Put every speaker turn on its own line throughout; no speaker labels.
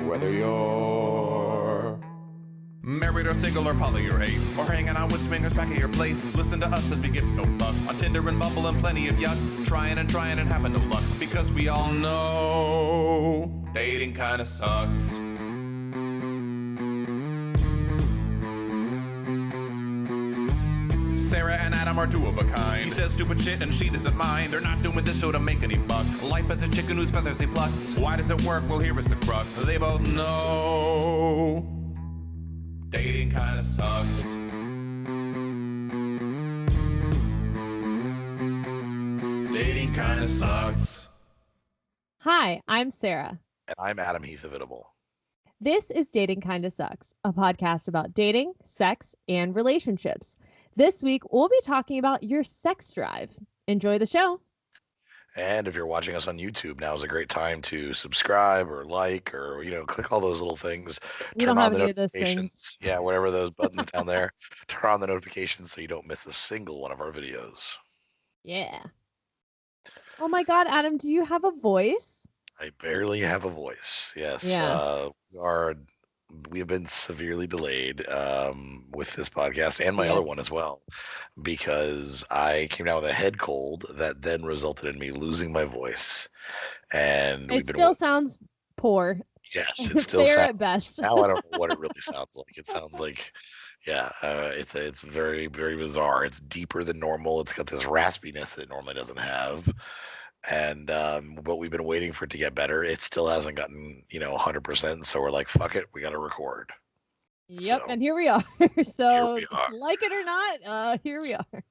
Whether you're married or single or poly or ace, or hanging out with swingers back at your place, listen to us as we give no fuck on Tinder and Bumble and plenty of yucks, trying and having no luck, because we all know dating kinda sucks. Sarah and Adam are two of a kind. He says stupid shit and she doesn't mind. They're not doing this show to make any buck. Life as a chicken whose feathers he plucks. Why does it work? Well, here is the crux. They both know dating kinda sucks. Dating kinda sucks.
Hi, I'm Sarah.
And I'm Adam Heath Avitable.
This is Dating Kinda Sucks, a podcast about dating, sex, and relationships. This week, we'll be talking about your sex drive. Enjoy the show.
And if you're watching us on YouTube, now is a great time to subscribe or like or, click all those little things.
We don't have any of those things.
Yeah, whatever those buttons down there. Turn on the notifications so you don't miss a single one of our videos.
Yeah. Oh my God, Adam, do you have a voice?
I barely have a voice. Yes.
Yeah.
We have been severely delayed with this podcast and my other one as well, because I came down with a head cold that then resulted in me losing my voice. And
it still sounds poor.
Yes, it still
fair
sounds
at best.
Now I don't know what it really sounds like. It sounds like, it's very, very bizarre. It's deeper than normal. It's got this raspiness that it normally doesn't have. And but we've been waiting for it to get better. It still hasn't gotten 100%. So we're like, fuck it, we got to record.
Yep, and here we are. So here we are. Like it or not, here we are.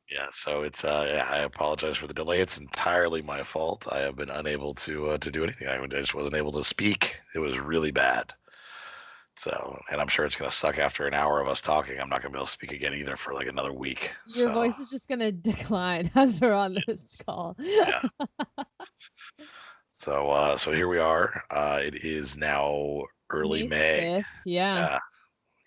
Yeah, so it's I apologize for the delay. It's entirely my fault. I have been unable to do anything. I just wasn't able to speak. It was really bad. So, and I'm sure it's going to suck after an hour of us talking. I'm not going to be able to speak again either for like another week.
Your voice is just going to decline as we're on this call.
Yeah. So here we are. It is now early May.
5th, yeah.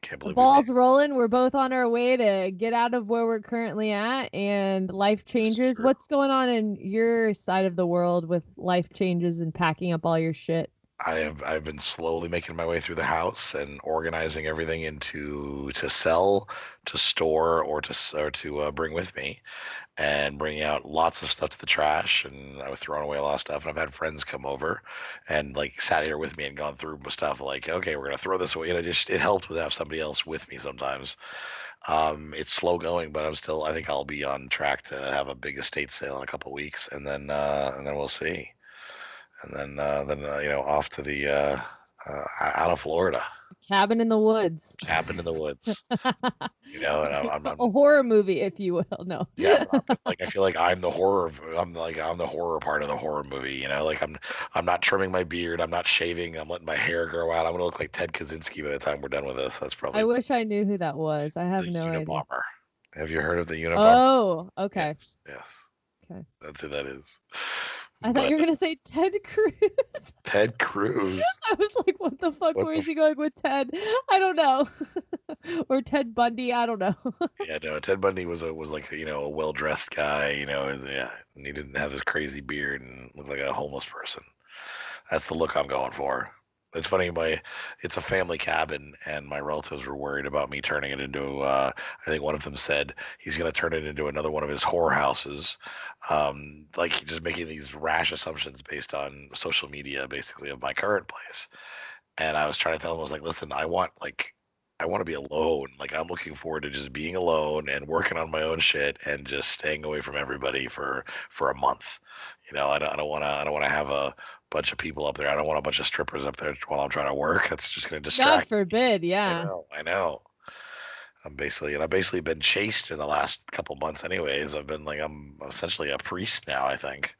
Can't believe
the ball's rolling. We're both on our way to get out of where we're currently at, and life changes. What's going on in your side of the world with life changes and packing up all your shit?
I've been slowly making my way through the house and organizing everything to sell, to store, or to bring with me, and bringing out lots of stuff to the trash. And I was throwing away a lot of stuff. And I've had friends come over and like sat here with me and gone through stuff like, okay, we're gonna throw this away. It helped to have somebody else with me sometimes. It's slow going, but I think I'll be on track to have a big estate sale in a couple of weeks, and then we'll see. And then off to the out of Florida.
Cabin in the woods.
Cabin in the woods. And I'm
a horror movie, if you will. No.
Yeah, I feel like I'm the horror. I'm the horror part of the horror movie. Like I'm not trimming my beard. I'm not shaving. I'm letting my hair grow out. I'm gonna look like Ted Kaczynski by the time we're done with this. That's probably.
I wish I knew who that was. I have no idea.
Have you heard of the Unabomber?
Oh, okay.
Yes.
Okay.
That's who that is.
I thought you were gonna say Ted Cruz.
Ted Cruz.
I was like, what the fuck? Where is he going with Ted? I don't know. Or Ted Bundy. I don't know.
Yeah, no. Ted Bundy was like a well-dressed guy. And he didn't have this crazy beard and looked like a homeless person. That's the look I'm going for. It's funny, it's a family cabin, and my relatives were worried about me turning it into, I think one of them said he's going to turn it into another one of his horror houses. Like just making these rash assumptions based on social media, basically, of my current place. And I was trying to tell him, I was like, listen, I want to be alone. Like, I'm looking forward to just being alone and working on my own shit and just staying away from everybody for a month. I don't want to have a bunch of people up there. I don't want a bunch of strippers up there while I'm trying to work. That's just going to distract.
God forbid, yeah.
I know. I've basically been chased in the last couple months anyways. I'm essentially a priest now, I think.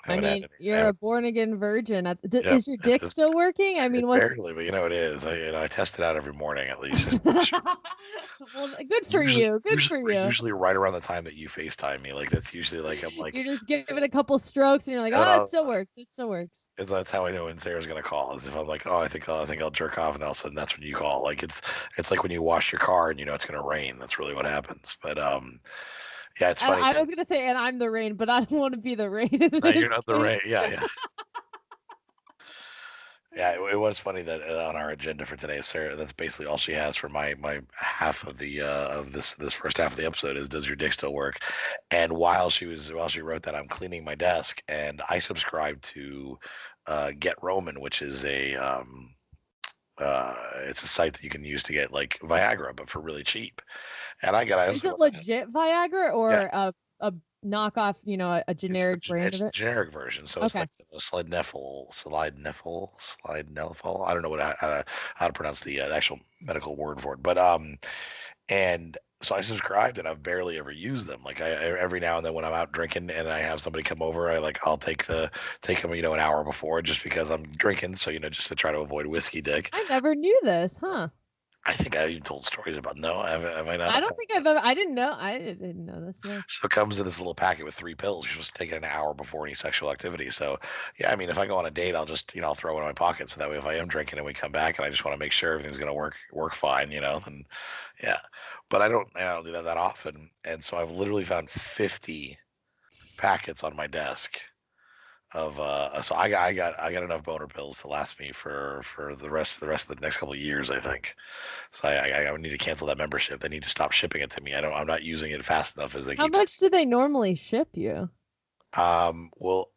I mean, you're a born-again virgin. Is your dick still working? I mean,
barely, but it is. I test it out every morning at least.
Well, good for you. Good for you.
Usually right around the time that you FaceTime me. Like, that's usually like, I'm like...
You're just giving it a couple strokes and you're like, oh, it still works. It still works.
And that's how I know when Sarah's going to call, is if I'm like, oh, I think I'll jerk off, and all of a sudden that's when you call. Like, it's like when you wash your car and it's going to rain. That's really what happens. But, yeah, it's funny.
I was gonna say, and I'm the rain, but I don't want to be the rain.
No, you're not the rain. Yeah. Yeah, it was funny that on our agenda for today, Sarah, that's basically all she has for my half of the of this first half of the episode is does your dick still work? And while she wrote that, I'm cleaning my desk and I subscribe to Get Roman, which is it's a site that you can use to get like Viagra, but for really cheap. And I was
Is
like,
it
what the
legit Viagra
yeah,
or a knockoff, a generic brand of
it's the
it?
generic version, so it's
Okay.
like the slide Neffel. I don't know how to pronounce the actual medical word for it, but and so I subscribed, and I've barely ever used them. Like every now and then when I'm out drinking and I have somebody come over, I'll take them an hour before just because I'm drinking, so just to try to avoid whiskey dick.
I never knew this, huh?
I think I even told stories about no, have I
I
not?
don't think I've ever. I didn't know this. No.
So it comes in this little packet with 3 pills. You're supposed to take it an hour before any sexual activity. So, yeah, I mean, if I go on a date, I'll just, I'll throw it in my pocket. So that way, if I am drinking and we come back and I just want to make sure everything's going to work fine, then yeah. But I don't do that often. And so I've literally found 50 packets on my desk of so I got enough boner pills to last me for the rest of the next couple of years, I think. So I need to cancel that membership. They need to stop shipping it to me. I'm not using it fast enough as they
How
keep saying.
much do they normally ship you?
Well,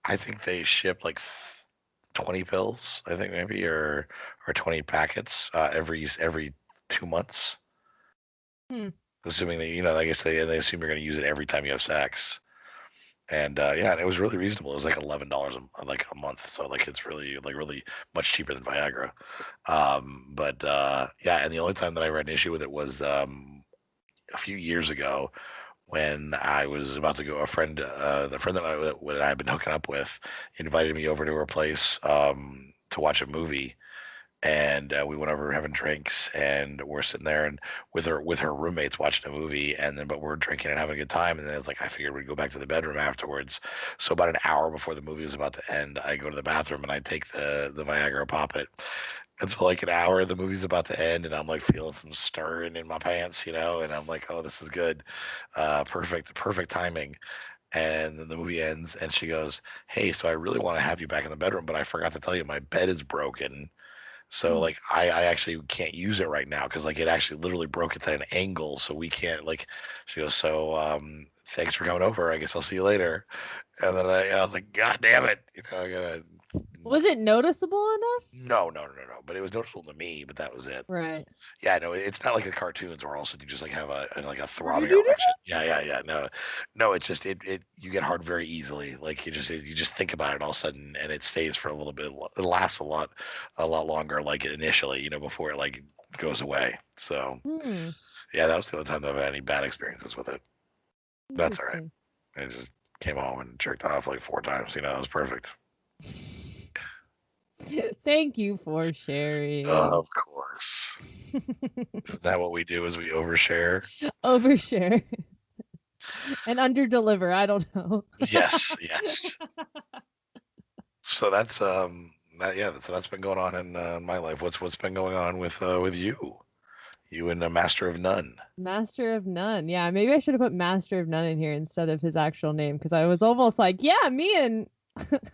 I think they ship like 20 pills, I think maybe, or 20 packets every 2 months,
Hmm.
assuming that I guess they assume you're going to use it every time you have sex. And yeah, and it was really reasonable. It was like $11 like a month, so like it's really much cheaper than Viagra. But yeah, and the only time that I ran an issue with it was a few years ago when I was about to go. The friend that I had been hooking up with, invited me over to her place to watch a movie, and we went over having drinks, and we're sitting there and with her roommates watching a movie, and then but we're drinking and having a good time, and then it's like I figured we'd go back to the bedroom afterwards. So about an hour before the movie was about to end, I go to the bathroom and I take the Viagra, pop it. And so like an hour, the movie's about to end, and I'm like feeling some stirring in my pants, and I'm like, oh, this is good, perfect timing. And then the movie ends, and she goes, "Hey, so I really want to have you back in the bedroom, but I forgot to tell you my bed is broken. So
Hmm.
like I actually can't use it right now because like it actually literally broke. It's at an angle, so we can't like." She goes, "So thanks for coming over. I guess I'll see you later." And then I was like, "God damn it, I gotta."
Was it noticeable enough?
No, no, no, no. But it was noticeable to me. But that was it.
Right.
Yeah, no, it's not like the cartoons where all of a sudden you just like have like a throbbing erection. Yeah, yeah, yeah. No, no, it's just it you get hard very easily. Like you just think about it all of a sudden and it stays for a little bit. It lasts a lot longer like initially, before it like goes away. So
Hmm.
yeah, that was the only time that I've had any bad experiences with it. That's all right.
Interesting.
I just came home and jerked off like 4 times. It was perfect.
Thank you for sharing.
Of course. Isn't that what we do? Is we overshare?
Overshare and underdeliver. I don't know.
Yes, yes. So that's so that's been going on in my life. What's been going on with you? You and Master of None.
Master of None. Yeah, maybe I should have put Master of None in here instead of his actual name because I was almost like, yeah, me and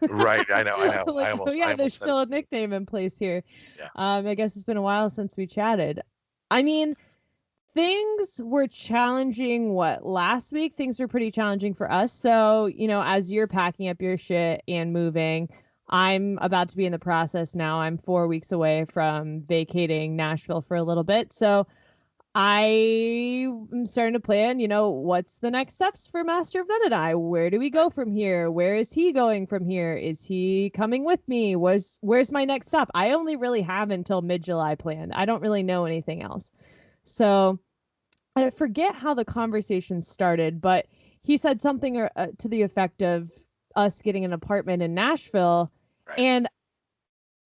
Right, I know, I know.
like, oh
I
yeah, there's
almost said it
still a
too.
nickname in place here.
Yeah.
I guess it's been a while since we chatted. I mean, things were challenging last week? Things were pretty challenging for us. So, as you're packing up your shit and moving, I'm about to be in the process now. I'm 4 weeks away from vacating Nashville for a little bit. So I am starting to plan, what's the next steps for Master of None and I? Where do we go from here? Where is he going from here? Is he coming with me? Where's my next stop? I only really have until mid-July planned. I don't really know anything else. So I forget how the conversation started, but he said something to the effect of us getting an apartment in Nashville,
Right.
and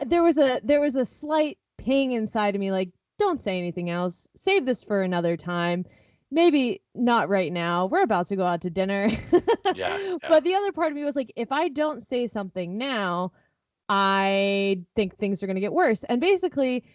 there was a slight ping inside of me, like, don't say anything else. Save this for another time. Maybe not right now. We're about to go out to dinner.
Yeah, yeah.
But the other part of me was like, if I don't say something now, I think things are going to get worse. And basically,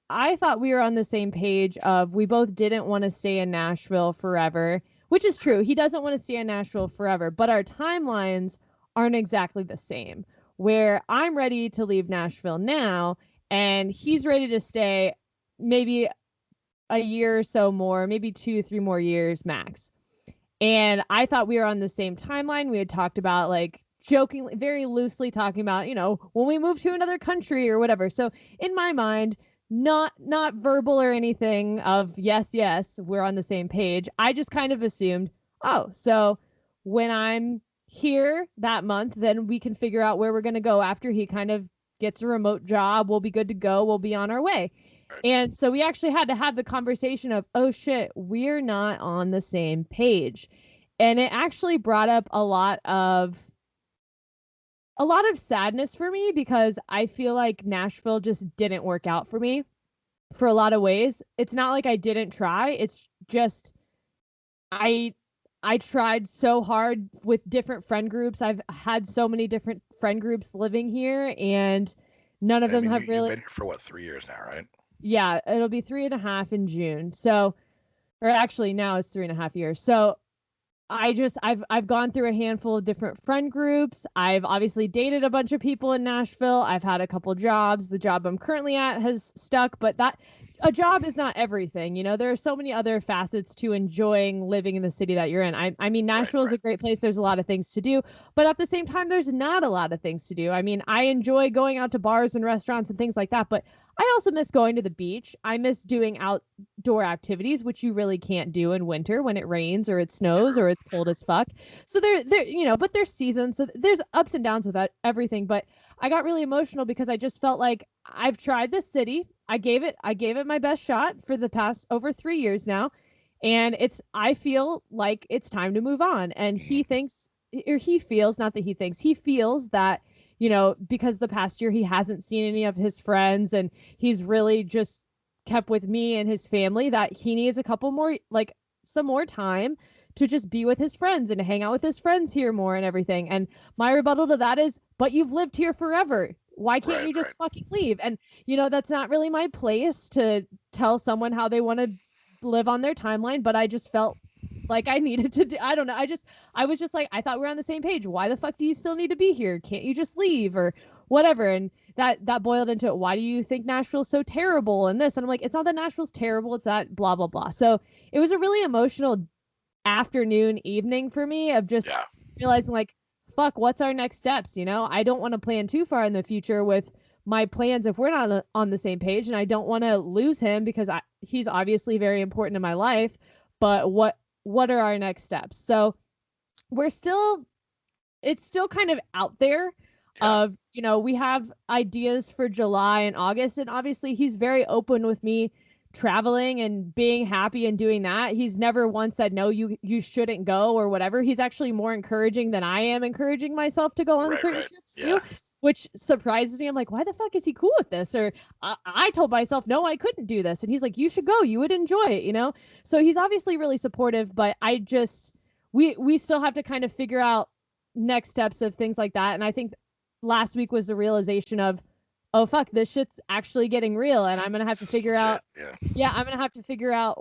I thought we were on the same page of we both didn't want to stay in Nashville forever, which is true. He doesn't want to stay in Nashville forever, but our timelines aren't exactly the same. where I'm ready to leave Nashville now, and he's ready to stay maybe a year or so more, maybe 2-3 more years max. And I thought we were on the same timeline. We had talked about, like, jokingly, very loosely talking about, when we move to another country or whatever. So in my mind, not verbal or anything of yes, we're on the same page. I just kind of assumed, oh, so when I'm here that month, then we can figure out where we're going to go after he kind of gets a remote job. We'll be good to go. We'll be on our way. And so we actually had to have the conversation of, oh shit, we're not on the same page. And it actually brought up a lot of sadness for me, because I feel like Nashville just didn't work out for me for a lot of ways. It's not like I didn't try. It's just I tried so hard with different friend groups. I've had so many different friend groups living here, and none of them have really.
You've been here for what, 3 years now, right?
Yeah, it'll be 3.5 in June. So, or actually now it's 3.5 years. So I've gone through a handful of different friend groups. I've obviously dated a bunch of people in Nashville. I've had a couple jobs. The job I'm currently at has stuck, but a job is not everything. There are so many other facets to enjoying living in the city that you're in. I mean, Nashville is a great place. There's a lot of things to do, but at the same time, there's not a lot of things to do. I mean, I enjoy going out to bars and restaurants and things like that, but I also miss going to the beach. I miss doing outdoor activities, which you really can't do in winter when it rains or it snows or it's cold as fuck. So but there's seasons. So there's ups and downs with everything. But I got really emotional because I just felt like I've tried this city. I gave it my best shot for the past over 3 years now. And I feel like it's time to move on. And he feels that, because the past year he hasn't seen any of his friends and he's really just kept with me and his family, that he needs a couple more, like some more time to just be with his friends and hang out with his friends here more and everything. And my rebuttal to that is, but you've lived here forever. Why can't you just fucking leave? And, that's not really my place to tell someone how they want to live on their timeline, but I just felt like I needed to do, I don't know. I was just like, I thought we were on the same page. Why the fuck do you still need to be here? Can't you just leave or whatever? And that boiled into, why do you think Nashville's so terrible and this? And I'm like, it's not that Nashville's terrible. It's that blah, blah, blah. So it was a really emotional afternoon, evening for me of just realizing, like, fuck, what's our next steps? I don't want to plan too far in the future with my plans if we're not on the same page, and I don't want to lose him because he's obviously very important in my life, but what are our next steps? So it's still kind of out there of, we have ideas for July and August, and obviously he's very open with me traveling and being happy and doing that. He's never once said, no, you shouldn't go or whatever. He's actually more encouraging than I am encouraging myself to go on certain trips too, which surprises me. I'm like, why the fuck is he cool with this? Or I told myself, no, I couldn't do this. And he's like, you should go. You would enjoy it, So he's obviously really supportive, but we still have to kind of figure out next steps of things like that. And I think last week was the realization of, oh fuck, this shit's actually getting real, and I'm gonna have to figure out. I'm gonna have to figure out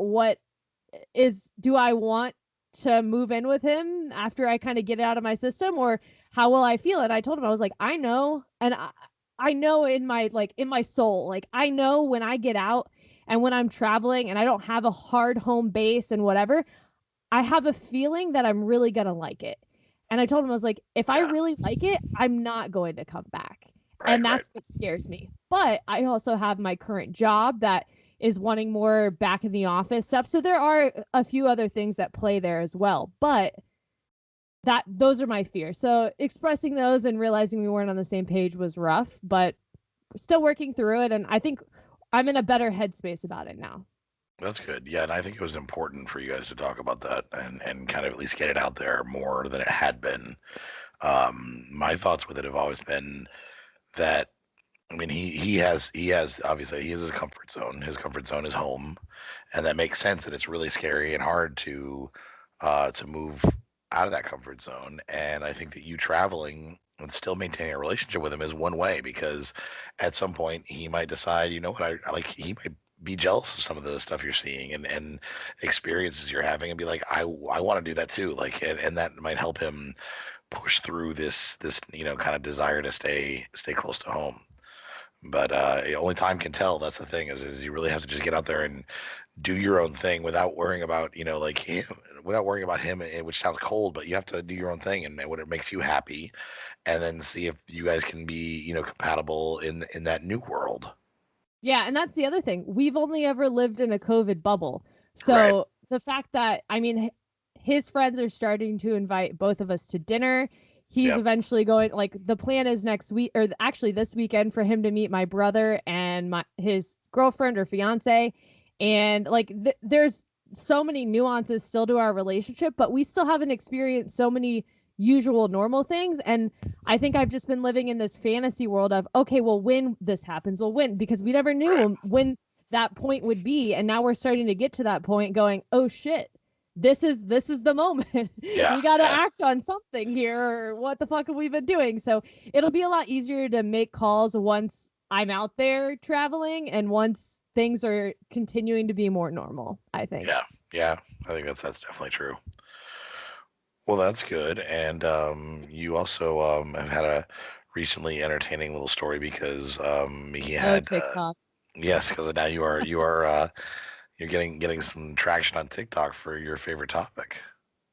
do I want to move in with him after I kind of get it out of my system, or how will I feel? And I told him, I was like, I know, and I know in my soul, like I know when I get out and when I'm traveling and I don't have a hard home base and whatever, I have a feeling that I'm really gonna like it. And I told him, I was like, if I really like it, I'm not going to come back. And that's what scares me. But I also have my current job that is wanting more back in the office stuff. So there are a few other things that play there as well. But those are my fears. So expressing those and realizing we weren't on the same page was rough, but still working through it. And I think I'm in a better headspace about it now.
That's good. Yeah, and I think it was important for you guys to talk about that and kind of at least get it out there more than it had been. My thoughts with it have always been that, I mean, he has obviously he has his comfort zone. His comfort zone is home, and that makes sense. And it's really scary and hard to move out of that comfort zone. And I think that you traveling and still maintaining a relationship with him is one way, because at some point he might decide, you know what, I like, he might be jealous of some of the stuff you're seeing and experiences you're having and be like, I want to do that too. Like, and that might help him push through this kind of desire to stay close to home. But only time can tell. That's the thing is you really have to just get out there and do your own thing without worrying about like him, without worrying about him, which sounds cold, but you have to do your own thing and what it makes you happy, and then see if you guys can be compatible in that new world.
Yeah, and that's the other thing. We've only ever lived in a COVID bubble. So
Right.
the fact that, I mean, his friends are starting to invite both of us to dinner. He's
Yep.
eventually going, like, the plan is next week, or actually this weekend, for him to meet my brother and his girlfriend or fiance. And like, there's so many nuances still to our relationship, but we still haven't experienced so many usual normal things. And I think I've just been living in this fantasy world of, okay, well, when this happens, we'll win, because we never knew
Right.
when that point would be. And now we're starting to get to that point going, oh shit, this is the moment.
Yeah.
We got to
Yeah.
act on something here, or what the fuck have we been doing? So it'll be a lot easier to make calls once I'm out there traveling and once things are continuing to be more normal, I think.
Yeah. Yeah. I think that's definitely true. Well, that's good. And you also have had a recently entertaining little story because he
Oh,
had
TikTok.
yes, because now you're getting some traction on TikTok for your favorite topic.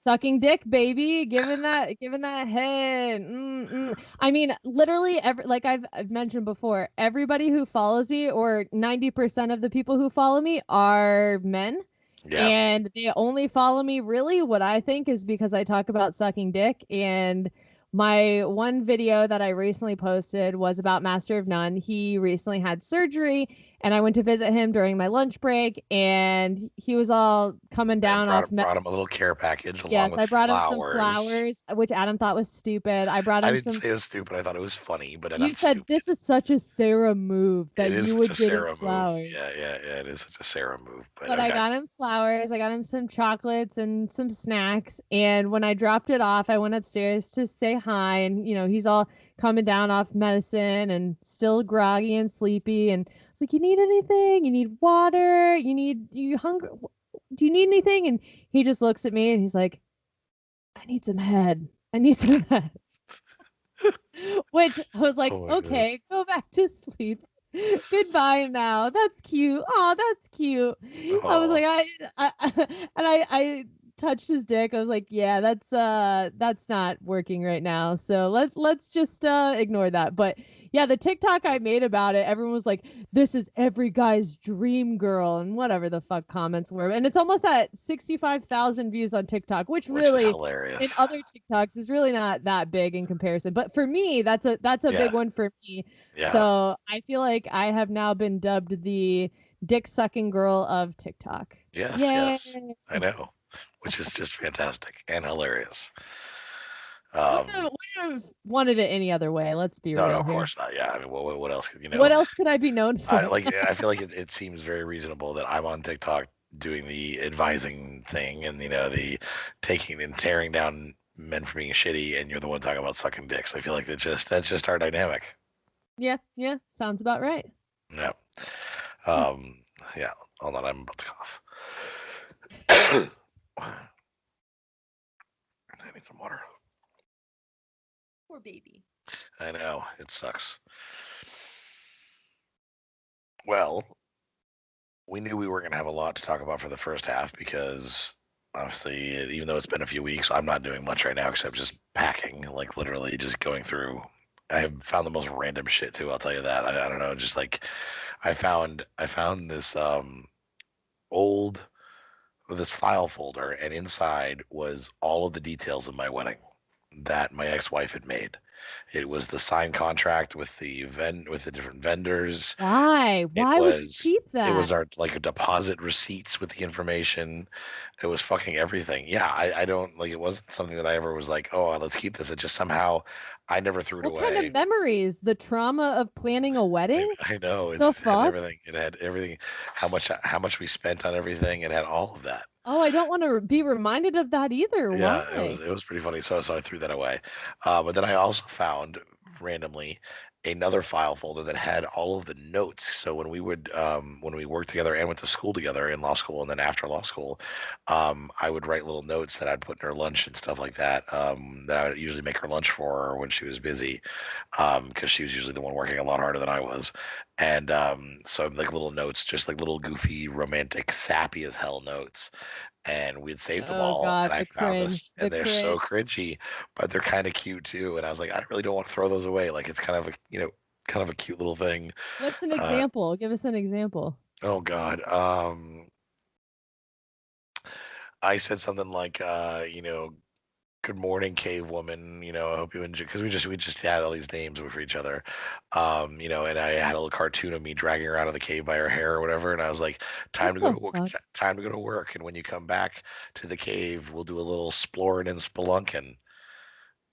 Sucking dick, baby. Giving that head. I mean, literally, like I've mentioned before, everybody who follows me, or 90% of the people who follow me, are men.
Yeah.
And they only follow me, really, what I think, is because I talk about sucking dick. And my one video that I recently posted was about Master of None. He recently had surgery, and I went to visit him during my lunch break, and he was all coming
And
down off.
brought him a little care package along
Yes,
with
I brought him some
flowers.
flowers, which Adam thought was stupid. I brought
I
him
didn't
some.
say it was stupid. I thought it was funny, but
You
not
said
stupid.
this is such a Sarah move
It
that
is
you
such a
would get him
Sarah move.
flowers.
Yeah, yeah, yeah. It is such a Sarah move. But
But I
okay.
got him flowers. I got him some chocolates and some snacks. And when I dropped it off, I went upstairs to say hi. And, he's all coming down off medicine and still groggy and sleepy. And it's like, you need anything? You need water? You hungry? Do you need anything? And he just looks at me and he's like, I need some head. I need some head. Which I was like,
Oh my god.
okay, go back to sleep. Goodbye now. That's cute. Oh, that's cute. I was
Oh,
like, I touched his dick. I was like, yeah, that's not working right now. So let's just ignore that. But yeah, the TikTok I made about it, everyone was like, this is every guy's dream girl, and whatever the fuck comments were. And it's almost at 65,000 views on TikTok, which
which is
really, in
hilarious.
other TikToks, is really not that big in comparison. But for me, that's a
Yeah,
big one for me.
yeah.
So I feel like I have now been dubbed the dick sucking girl of TikTok.
Yes,
Yay.
yes. I know. Which is just fantastic and hilarious.
Wouldn't have wanted it any other way. Let's be
No,
real
of
here.
course not. Yeah, I mean, what else?
What else could I be known for?
I feel like it seems very reasonable that I'm on TikTok doing the advising thing and the taking and tearing down men for being shitty, and you're the one talking about sucking dicks. I feel like that's just our dynamic.
Yeah, sounds about right.
Yeah.
Hmm.
Um. Yeah. Hold on, I'm about to cough. I need some water.
Poor baby.
I know it sucks. Well, we knew we were going to have a lot to talk about for the first half because obviously, even though it's been a few weeks, I'm not doing much right now except just packing, like literally just going through. I have found the most random shit too. I'll tell you that. I don't know. Just like I found this old this file folder, and inside was all of the details of my wedding that my ex-wife had made. It was the signed contract with with the different vendors.
Why?
It
Why would you
was
keep
it
that?
was our like a deposit receipts with the information. It was fucking everything. Yeah, I don't like it wasn't something that I ever was like, oh, let's keep this. It just somehow I never threw it
What kind
away.
of memories? The trauma of planning a wedding?
I know it
The
had
fuck?
everything. It had everything. How much we spent on everything. It had all of that.
Oh, I don't want to be reminded of that either.
Yeah,
Why?
it was pretty funny. So I threw that away. But then I also found randomly another file folder that had all of the notes. So when we worked together and went to school together in law school and then after law school, I would write little notes that I'd put in her lunch and stuff like that. That I would usually make her lunch for her when she was busy, because she was usually the one working a lot harder than I was. And so like little notes, just like little goofy, romantic, sappy as hell notes, and we had saved them
Oh
all, and
God,
I
the
found
cringe,
this,
the
and they're so
cringe.
cringy, but they're kind of cute too. And I was like, I really don't want to throw those away. Like it's kind of a kind of a cute little thing.
What's an
Uh,
example? Give us an example.
oh God, I said something like, good morning, cave woman. I hope you enjoy, because we just had all these names for each other. And I had a little cartoon of me dragging her out of the cave by her hair or whatever, and I was like,
What
time to go
the
to work.
fuck?
Time to go to work, and when you come back to the cave, we'll do a little exploring and spelunking.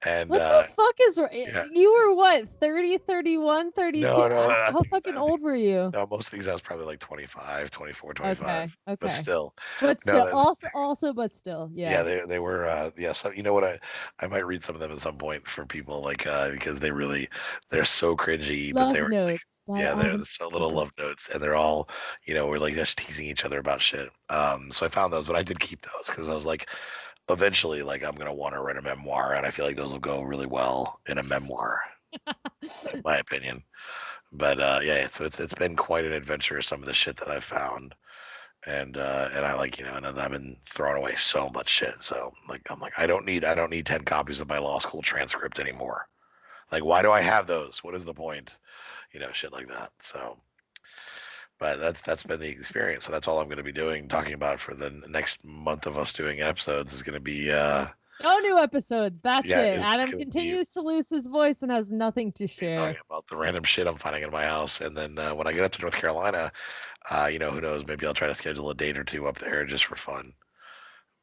And
What the fuck is
yeah,
you were what, 30, 31, 32?
no, no,
How fucking
I think
old were you?
no, most of these I was probably like 25, 24, 25,
Okay,
but
okay.
still,
But
no,
still,
that's
also, but still,
yeah,
yeah.
they were yeah. So you know what, I might read some of them at some point for people, like because they're so cringy, but they
Love
were like,
Notes by
yeah, they're
Adam.
so little
Okay.
love notes, and they're all, we're like just teasing each other about shit. So I found those, but I did keep those because I was like, eventually, like I'm gonna want to write a memoir, and I feel like those will go really well in a memoir, in my opinion. But yeah, so it's been quite an adventure, some of the shit that I've found. And I like, and I've been throwing away so much shit. So like I'm like, I don't need 10 copies of my law school transcript anymore. Like, why do I have those? What is the point? Shit like that. So, but that's been the experience. So that's all I'm going to be doing, talking about for the next month of us doing episodes is going to be
No new episodes. That's
yeah,
it.
is
Adam
going to be
continues to lose his voice and has nothing to
talking
share.
about the random shit I'm finding in my house. And then when I get up to North Carolina, who knows? Maybe I'll try to schedule a date or two up there just for fun.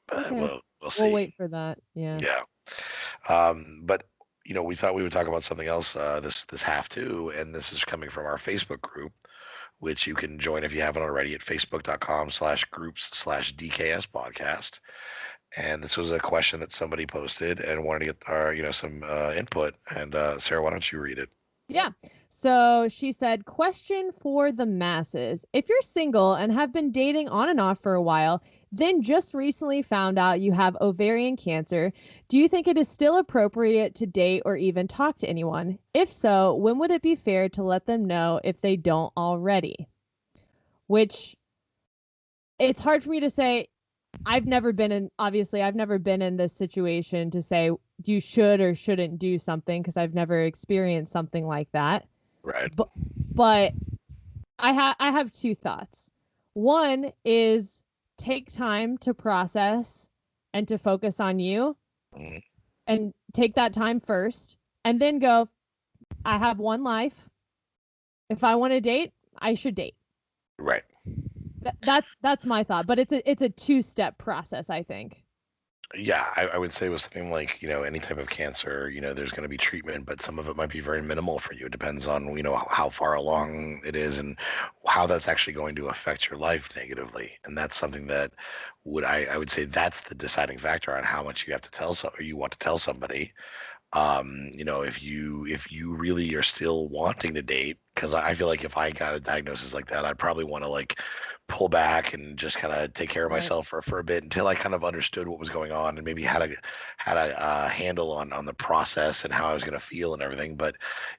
But
Okay.
we'll
We'll
see.
wait for that. Yeah.
Yeah. But we thought we would talk about something else this half too, and this is coming from our Facebook group, which you can join if you haven't already at facebook.com/groups/DKS podcast. And this was a question that somebody posted and wanted to get our some input. And Sarah, why don't you read it?
Yeah. So she said, question for the masses. If you're single and have been dating on and off for a while, then just recently found out you have ovarian cancer, do you think it is still appropriate to date or even talk to anyone? If so, when would it be fair to let them know if they don't already? Which it's hard for me to say. I've never been in this situation to say you should or shouldn't do something because I've never experienced something like that.
Right.
But but I have two thoughts. One is take time to process and to focus on you
Mhm.
and take that time first and then go, I have one life. If I want to date, I should date.
Right.
That's my thought, but it's a two-step process, I think.
Yeah, I would say with something like, any type of cancer, there's going to be treatment, but some of it might be very minimal for you. It depends on, how far along it is and how that's actually going to affect your life negatively. And that's something that I would say that's the deciding factor on how much you have to tell or you want to tell somebody. If you really are still wanting to date, because I feel like if I got a diagnosis like that, I'd probably want to like pull back and just kind of take care of
Right.
myself for a bit until I kind of understood what was going on and maybe had a handle on the process and how I was going to feel and everything. But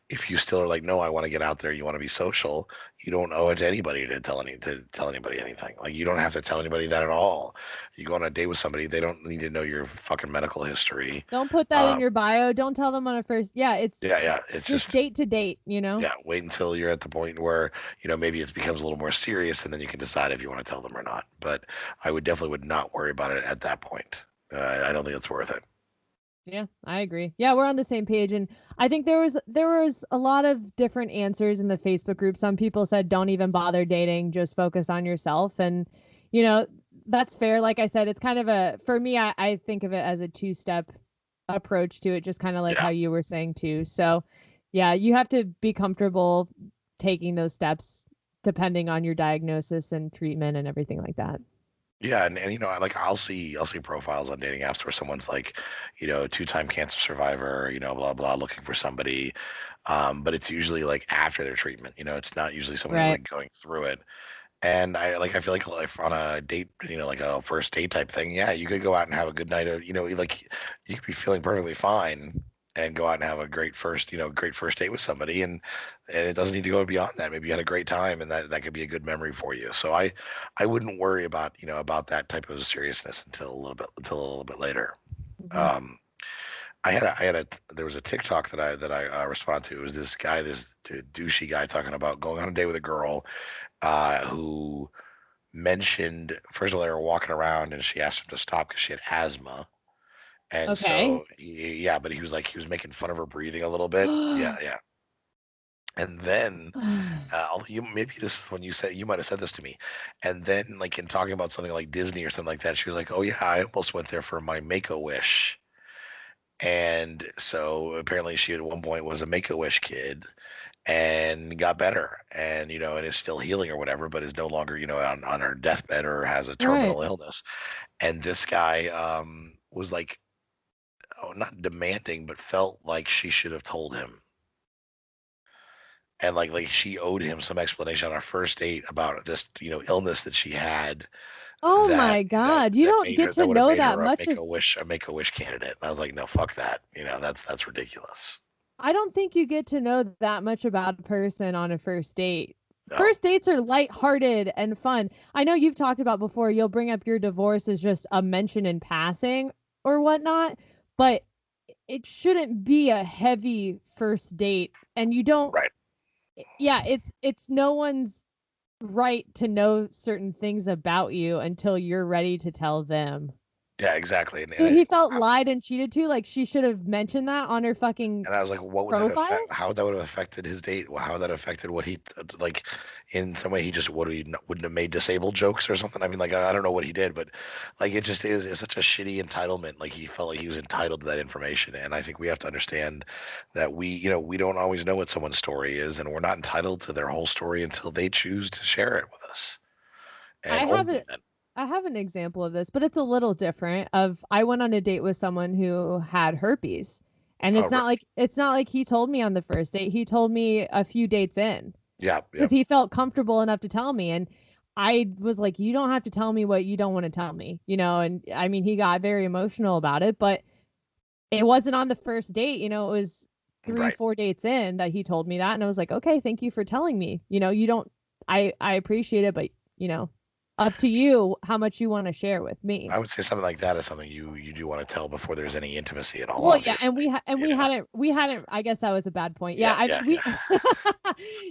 if you still are like, no, I want to get out there, you want to be social, you don't owe it to anybody to tell anybody anything. Like you don't have to tell anybody that at all. You go on a date with somebody, they don't need to know your fucking medical history.
Don't put that in
Um,
your bio. Don't tell them on a first. Yeah, it's
yeah, yeah. It's
just
just
date to date.
yeah. Wait until you're at the point where maybe it becomes a little more serious, and then you can decide if you want to tell them or not. But I would definitely would not worry about it at that point. I don't think it's worth it.
Yeah, I agree. Yeah, we're on the same page, and I think there was a lot of different answers in the Facebook group. Some people said don't even bother dating, just focus on yourself, and you know that's fair. Like I said, it's kind of for me. I think of it as a two-step approach to it, just kind of like
Yeah.
how you were saying too. So, yeah, you have to be comfortable taking those steps depending on your diagnosis and treatment and everything like that.
Yeah, and like I'll see profiles on dating apps where someone's like, two-time cancer survivor, blah blah, looking for somebody. But it's usually like after their treatment. It's not usually someone who's
Right.
like going through it. And I feel like on a date, like a first date type thing, yeah, you could go out and have a good night of, like you could be feeling perfectly fine and go out and have a great first date with somebody, and it doesn't need to go beyond that. Maybe you had a great time, and that could be a good memory for you. So I wouldn't worry about that type of seriousness until a little bit later.
Hmm.
Um, there was a TikTok that I respond to. It was this guy, this douchey guy talking about going on a date with a girl who mentioned, first of all, they were walking around and she asked him to stop because she had asthma. And
Okay.
so, yeah, but he was making fun of her breathing a little bit. Yeah, yeah. And then, although maybe this is when you might have said this to me. And then, like in talking about something like Disney or something like that, she was like, "Oh yeah, I almost went there for my Make a Wish." And so apparently, she at one point was a Make a Wish kid and got better, and is still healing or whatever, but is no longer on her deathbed or has a
Right.
terminal illness. And this guy was like, oh, not demanding, but felt like she should have told him, and like she owed him some explanation on our first date about this illness that she had
Oh
that
my
that
God. You
that
don't
made
get
her
to
that would have
know
made
that
her
much of
a make a wish candidate. And I was like, no, fuck that. That's ridiculous.
I don't think you get to know that much about a person on a first date.
No,
First dates are lighthearted and fun. I know you've talked about before, you'll bring up your divorce as just a mention in passing or whatnot, but it shouldn't be a heavy first date. And you don't,
right.
yeah, it's no one's right to know certain things about you until you're ready to tell them.
Yeah, exactly. And,
So
and
he
it,
felt lied and cheated to, like she should have mentioned that on her fucking
And I was like, what would that
profile?
affect? How that would have affected his date? How that affected what he like? In some way, he just wouldn't have made disabled jokes or something. I mean, like I don't know what he did, but like it just is such a shitty entitlement. Like he felt like he was entitled to that information, and I think we have to understand that we don't always know what someone's story is, and we're not entitled to their whole story until they choose to share it with us, and
I have
only
a
then.
I have an example of this, but it's a little different. Of I went on a date with someone who had herpes. And
Oh, really?
it's not like he told me on the first date. He told me a few dates in
Yeah, yeah,
because he felt comfortable enough to tell me. And I was like, you don't have to tell me what you don't want to tell me, and I mean he got very emotional about it, but it wasn't on the first date, it was three,
right.
4 dates in that he told me that. And I was like, okay, thank you for telling me. You don't I appreciate it, but you know, up to you how much you want to share with me.
I would say something like that is something you do want to tell before there's any intimacy at all.
Well, yeah, and
Obviously,
we hadn't. I guess that was a bad point. Yeah,
yeah,
I
yeah,
mean
yeah.
we.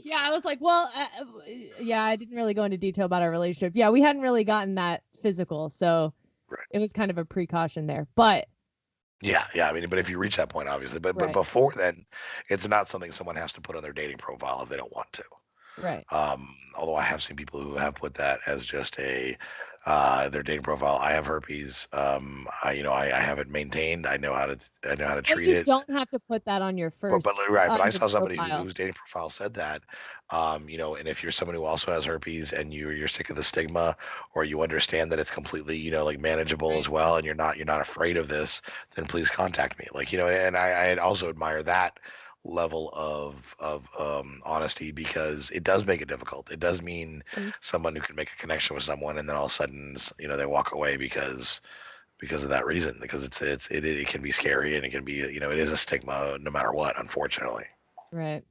Yeah, I was like, well, yeah, I didn't really go into detail about our relationship. Yeah, we hadn't really gotten that physical, so
Right.
it was kind of a precaution there. But
Yeah, yeah. I mean, but if you reach that point, obviously, but
right,
before then, it's not something someone has to put on their dating profile if they don't want to.
right.
Although I have seen people who have put that as just their dating profile. I have herpes. I have it maintained. I know how to
But
treat
you
it.
don't have to put that on your
But
first
right, but
on
I
your
saw somebody
profile.
whose dating profile said that, and if you're someone who also has herpes and you're sick of the stigma, or you understand that it's completely, like manageable as
Right.
well, and you're not afraid of this, then please contact me. Like, and I also admire that level of honesty because it does make it difficult. It does mean
Mm.
someone who can make a connection with someone and then all of a sudden, they walk away because of that reason, because it can be scary and it can be, it is a stigma no matter what, unfortunately.
Right.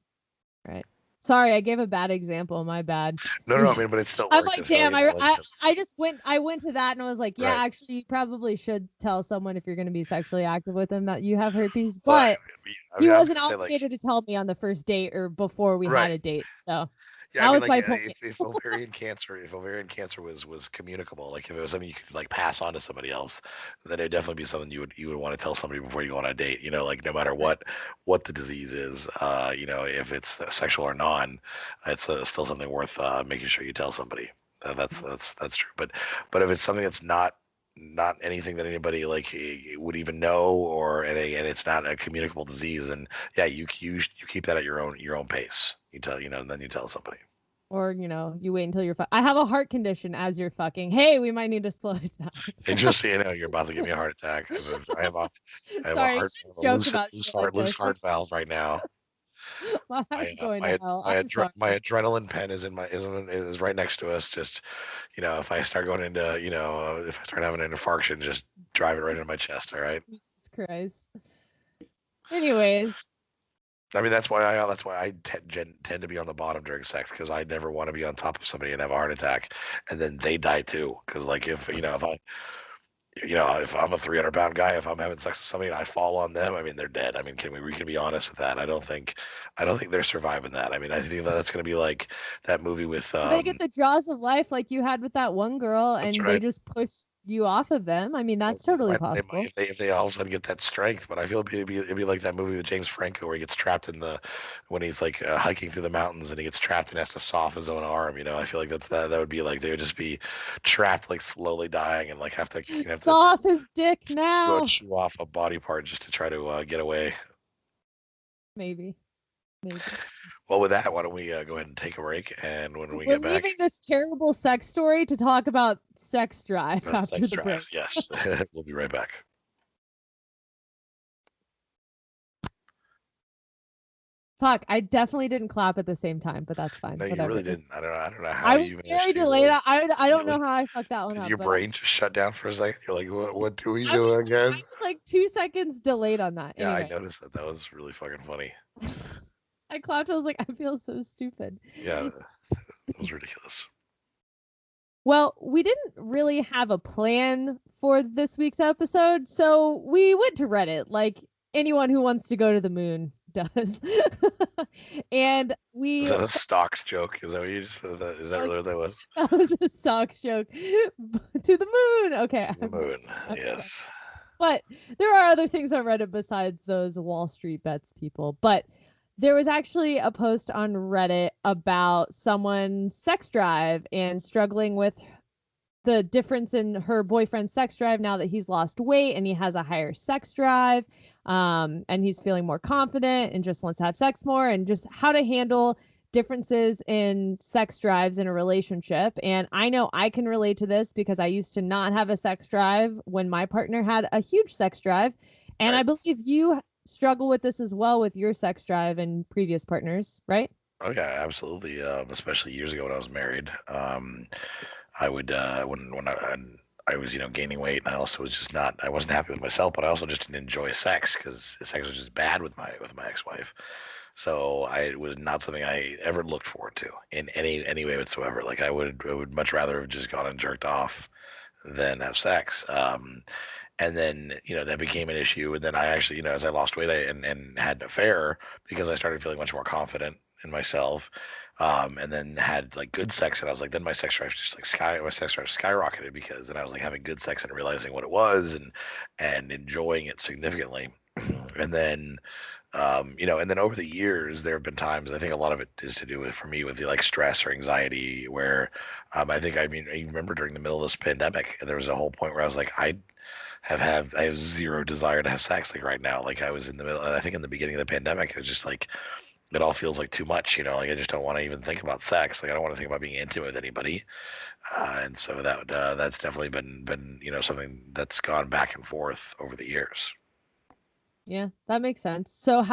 Right. Sorry, I gave a bad example. My bad.
No, no, I mean, but it still
I'm
works.
like,
It's still,
damn.
like,
I went to that and I was like, yeah,
right.
actually, you probably should tell someone if you're going to be sexually active with them that you have herpes.
Well,
But
I
he
mean, I was
wasn't
gonna say like,
obligated to tell me on the first date or before we had
right.
a date. So
Yeah, I
that
mean,
was
like,
my point.
if ovarian cancer was communicable, like if it was something you could like pass on to somebody else, then it'd definitely be something you would want to tell somebody before you go on a date. Like no matter
Right.
what the disease is, if it's sexual or non, it's still something worth making sure you tell somebody. That's true. But if it's something that's not anything that anybody like would even know, or and it's not a communicable disease, and yeah, you keep that at your own pace. You tell, and then you tell somebody.
Or, you wait until you're I have a heart condition as you're fucking. Hey, we might need to slow it down.
And just so you know, you're about to give me a heart attack. I have a
Sorry, I
heart,
shouldn't
a
joke about shit like
loose
this.
heart valve right now.
I'm going to hell. I'm sorry.
My adrenaline pen is right next to us. Just, if I start going into, if I start having an infarction, just drive it right into my chest. All right.
Jesus Christ. Anyways.
I mean, that's why I tend to be on the bottom during sex, because I never want to be on top of somebody and have a heart attack, and then they die too. Because like if I'm a 300-pound guy, if I'm having sex with somebody and I fall on them, I mean, they're dead. I mean, we can be honest with that. I don't think they're surviving that. I mean, I think that's going to be like that movie with
They get the jaws of life like you had with that one girl, and they
right.
just push you off of them. I mean, that's totally possible.
If they all of a sudden get that strength, but I feel it'd be like that movie with James Franco where he gets trapped when he's like hiking through the mountains and he gets trapped and has to saw off his own arm. I feel like that would be like they would just be trapped, like slowly dying, and like have to
saw off his dick now.
Chew off a body part just to try to get away.
Maybe.
Well, with that, why don't we go ahead and take a break? And when we
We're
get back,
leaving this terrible sex story to talk about sex drive after
sex
the
drives,
break.
Yes, we'll be right back.
Fuck, I definitely didn't clap at the same time, but that's fine.
No, you
Whatever.
really didn't. I don't know how
I was
you managed
very
to.
delayed. I don't know how I fucked that one
Did
up.
your brain just shut down for a second? You're like, what do we do again?
I was like 2 seconds delayed on that.
Yeah,
anyway.
I noticed that. That was really fucking funny.
I clapped. I was like, I feel so stupid.
Yeah, that was ridiculous.
Well, we didn't really have a plan for this week's episode, so we went to Reddit like anyone who wants to go to the moon does. And
Is that a stocks joke? Is that what you just said? Is that really what that was?
That was a stocks joke. To the moon. Okay.
To the moon. Yes.
But there are other things on Reddit besides those Wall Street bets people. But there was actually a post on Reddit about someone's sex drive and struggling with the difference in her boyfriend's sex drive now that he's lost weight and he has a higher sex drive, and he's feeling more confident and just wants to have sex more, and just how to handle differences in sex drives in a relationship. And I know I can relate to this because I used to not have a sex drive when my partner had a huge sex drive. And right. I believe you struggle with this as well with your sex drive and previous partners, right?
Oh yeah, absolutely. Especially years ago when I was married. I would when I was gaining weight, and I also was I wasn't happy with myself, but I also just didn't enjoy sex because sex was just bad with my ex-wife. So it was not something I ever looked forward to in any way whatsoever. Like I would much rather have just gone and jerked off than have sex. And then that became an issue, and then I actually as I lost weight and had an affair because I started feeling much more confident in myself, and then had like good sex, and I was like, then my sex drive just like my sex drive skyrocketed because then I was like having good sex and realizing what it was and enjoying it significantly. And then and then over the years there have been times, I think a lot of it is to do with, for me, with the like stress or anxiety, where I remember during the middle of this pandemic there was a whole point where I was like, I have zero desire to have sex. Like right now, like I was in the middle, I think in the beginning of the pandemic, it was just like, it all feels like too much, like I just don't want to even think about sex. Like I don't want to think about being intimate with anybody. And so that's definitely been something that's gone back and forth over the years.
Yeah, that makes sense. So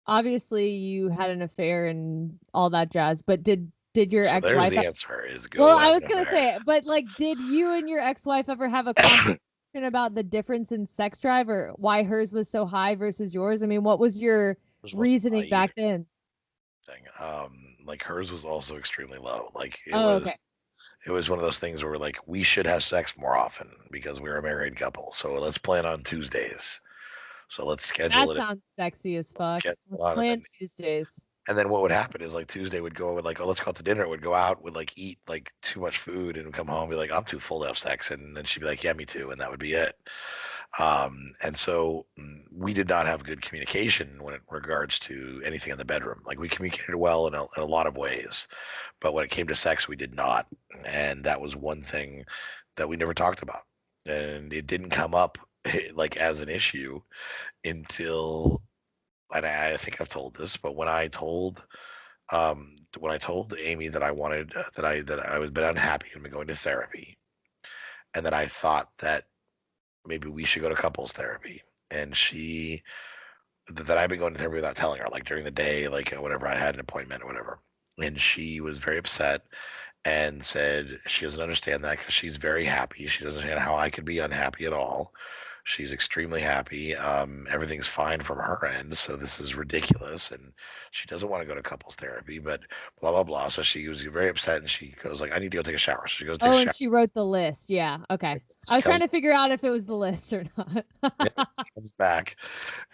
obviously you had an affair and all that jazz, but did your ex-wife?
There's the answer is go.
Well, I was going to say, but like, did you and your ex-wife ever have a conversation about the difference in sex drive, or why hers was so high versus yours? I mean, what was your reasoning back then?
Like hers was also extremely low. Like it
okay.
It was one of those things where like we should have sex more often because we're a married couple. So let's plan on Tuesdays. So let's schedule it.
That sounds sexy as fuck. Let's plan Tuesdays.
And then what would happen is like Tuesday would go, like, oh, let's go out to dinner. Would go out, would like eat like too much food and come home and be like, I'm too full to have sex. And then she'd be like, yeah, me too. And that would be it. And so we did not have good communication when it regards to anything in the bedroom. Like we communicated well in a lot of ways, but when it came to sex, we did not. And that was one thing that we never talked about. And it didn't come up like as an issue until, and I think I've told this, but when I told when I told Amy that I wanted that I was been unhappy and been going to therapy, and that I thought that maybe we should go to couples therapy, and that I've been going to therapy without telling her, like during the day, like whatever, I had an appointment or whatever, and she was very upset and said she doesn't understand that because she's very happy. She doesn't understand how I could be unhappy at all. She's extremely happy. Everything's fine from her end, so this is ridiculous. And she doesn't want to go to couples therapy, but blah blah blah. So she was very upset, and she goes like, "I need to go take a shower." So she goes take a
Oh, and
shower.
she wrote the list. Yeah. Okay.
She
I was trying
comes,
to figure out if it was the list or not.
she comes back,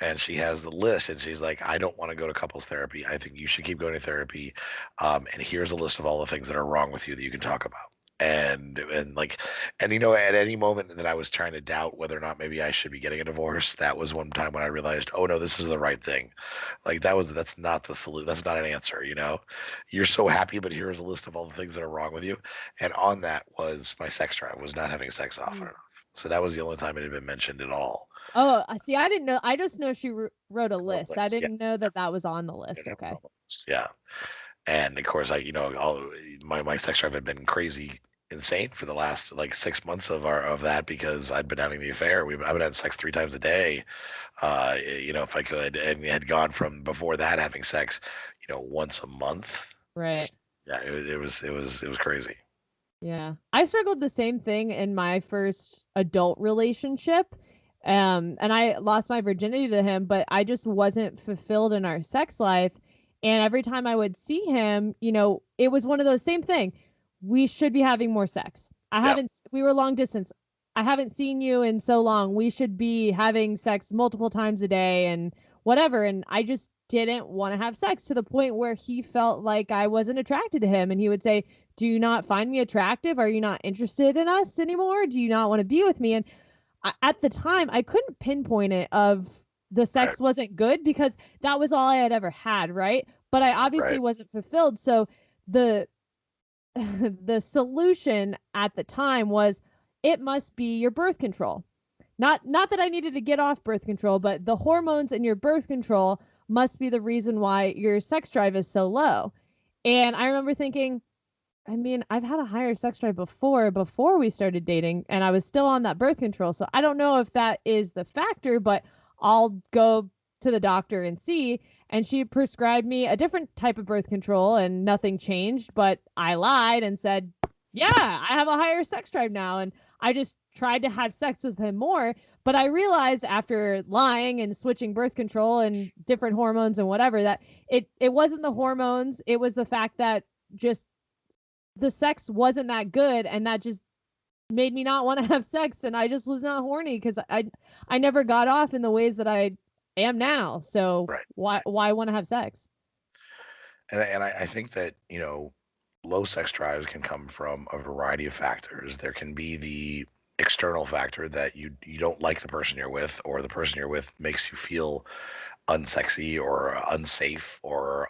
and she has the list, and she's like, "I don't want to go to couples therapy. I think you should keep going to therapy. And here's a list of all the things that are wrong with you that you can talk about." And at any moment that I was trying to doubt whether or not maybe I should be getting a divorce, that was one time when I realized, oh no, this is the right thing. Like that's not the solution. That's not an answer. You're so happy, but here's a list of all the things that are wrong with you. And on that was my sex drive, was not having sex often enough. So that was the only time it had been mentioned at all.
Oh, I see. I didn't know. I just know she wrote a
No
list. I
list, yeah,
didn't know that that was on the list.
never
Okay.
on the list, yeah. And of course, my sex drive had been crazy insane for the last like 6 months of that because I'd been having the affair. I've been having sex 3 times a day, if I could, and had gone from before that having sex, once a month.
Right.
Yeah, it was crazy.
Yeah. I struggled the same thing in my first adult relationship. And I lost my virginity to him, but I just wasn't fulfilled in our sex life. And every time I would see him, it was one of those same thing. We should be having more sex.
Yeah,
We were long distance. I haven't seen you in so long. We should be having sex multiple times a day and whatever. And I just didn't want to have sex to the point where he felt like I wasn't attracted to him. And he would say, do you not find me attractive? Are you not interested in us anymore? Do you not want to be with me? And at the time, I couldn't pinpoint it of the
right,
sex wasn't good because that was all I had ever had, right? But I obviously
right,
wasn't fulfilled. So the the solution at the time was it must be your birth control. Not that I needed to get off birth control, but the hormones in your birth control must be the reason why your sex drive is so low. And I remember thinking, I mean, I've had a higher sex drive before we started dating, and I was still on that birth control. So I don't know if that is the factor, but I'll go to the doctor and see. And she prescribed me a different type of birth control, and nothing changed. But I lied and said, yeah, I have a higher sex drive now. And I just tried to have sex with him more. But I realized after lying and switching birth control and different hormones and whatever that it wasn't the hormones. It was the fact that just the sex wasn't that good, and that just made me not want to have sex, and I just was not horny because I never got off in the ways that I am now. So
right.
why want to have sex?
And I think that low sex drives can come from a variety of factors. There can be the external factor that you don't like the person you're with, or the person you're with makes you feel unsexy or unsafe or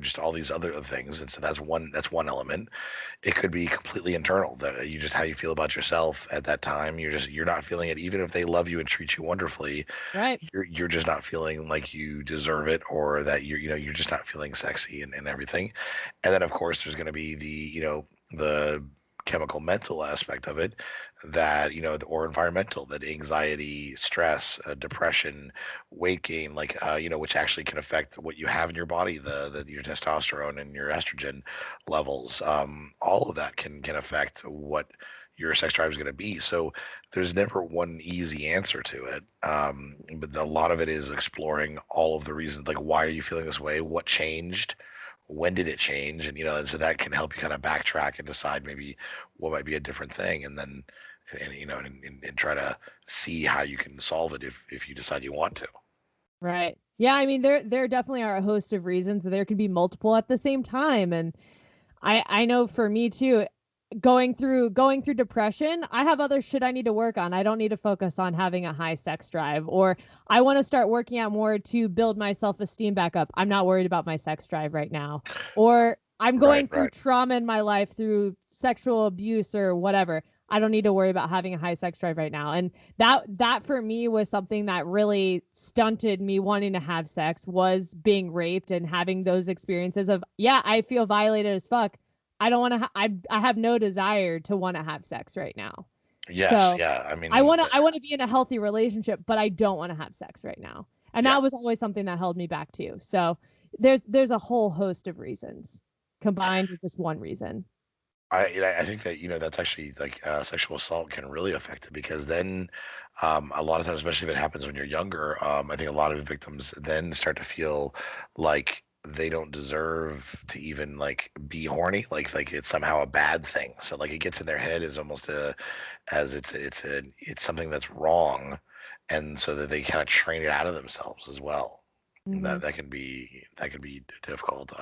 just all these other things. And so that's one element. It could be completely internal, that you just how you feel about yourself at that time. You're not feeling it, even if they love you and treat you wonderfully.
Right.
You're just not feeling like you deserve it, or that you're just not feeling sexy and everything. And then of course there's going to be the chemical mental aspect of it, that or environmental, that anxiety, stress, depression, weight gain, like which actually can affect what you have in your body, the your testosterone and your estrogen levels. All of that can affect what your sex drive is going to be. So there's never one easy answer to it. But a lot of it is exploring all of the reasons, like why are you feeling this way, what changed, when did it change, and so that can help you kind of backtrack and decide maybe what might be a different thing, and then and try to see how you can solve it if you decide you want to.
Right. Yeah, I mean there definitely are a host of reasons. There can be multiple at the same time, and I know for me too, going through depression, I have other shit I need to work on. I don't need to focus on having a high sex drive, or I want to start working out more to build my self-esteem back up. I'm not worried about my sex drive right now. Or I'm
Right,
going through
right,
trauma in my life through sexual abuse or whatever. I don't need to worry about having a high sex drive right now. And that for me was something that really stunted me wanting to have sex, was being raped and having those experiences of, yeah, I feel violated as fuck. I don't want to I have no desire to want to have sex right now.
Yes,
So
yeah. I
I
mean,
want to be in a healthy relationship, but I don't want to have sex right now. And
yeah.
that was always something that held me back too. So there's a whole host of reasons combined with just one reason.
I think that that's actually like sexual assault can really affect it because then a lot of times, especially if it happens when you're younger, I think a lot of victims then start to feel like they don't deserve to even like be horny, like it's somehow a bad thing. So like it gets in their head as almost as it's something that's wrong, and so that they kind of train it out of themselves as well. And
Mhm.
that can be difficult.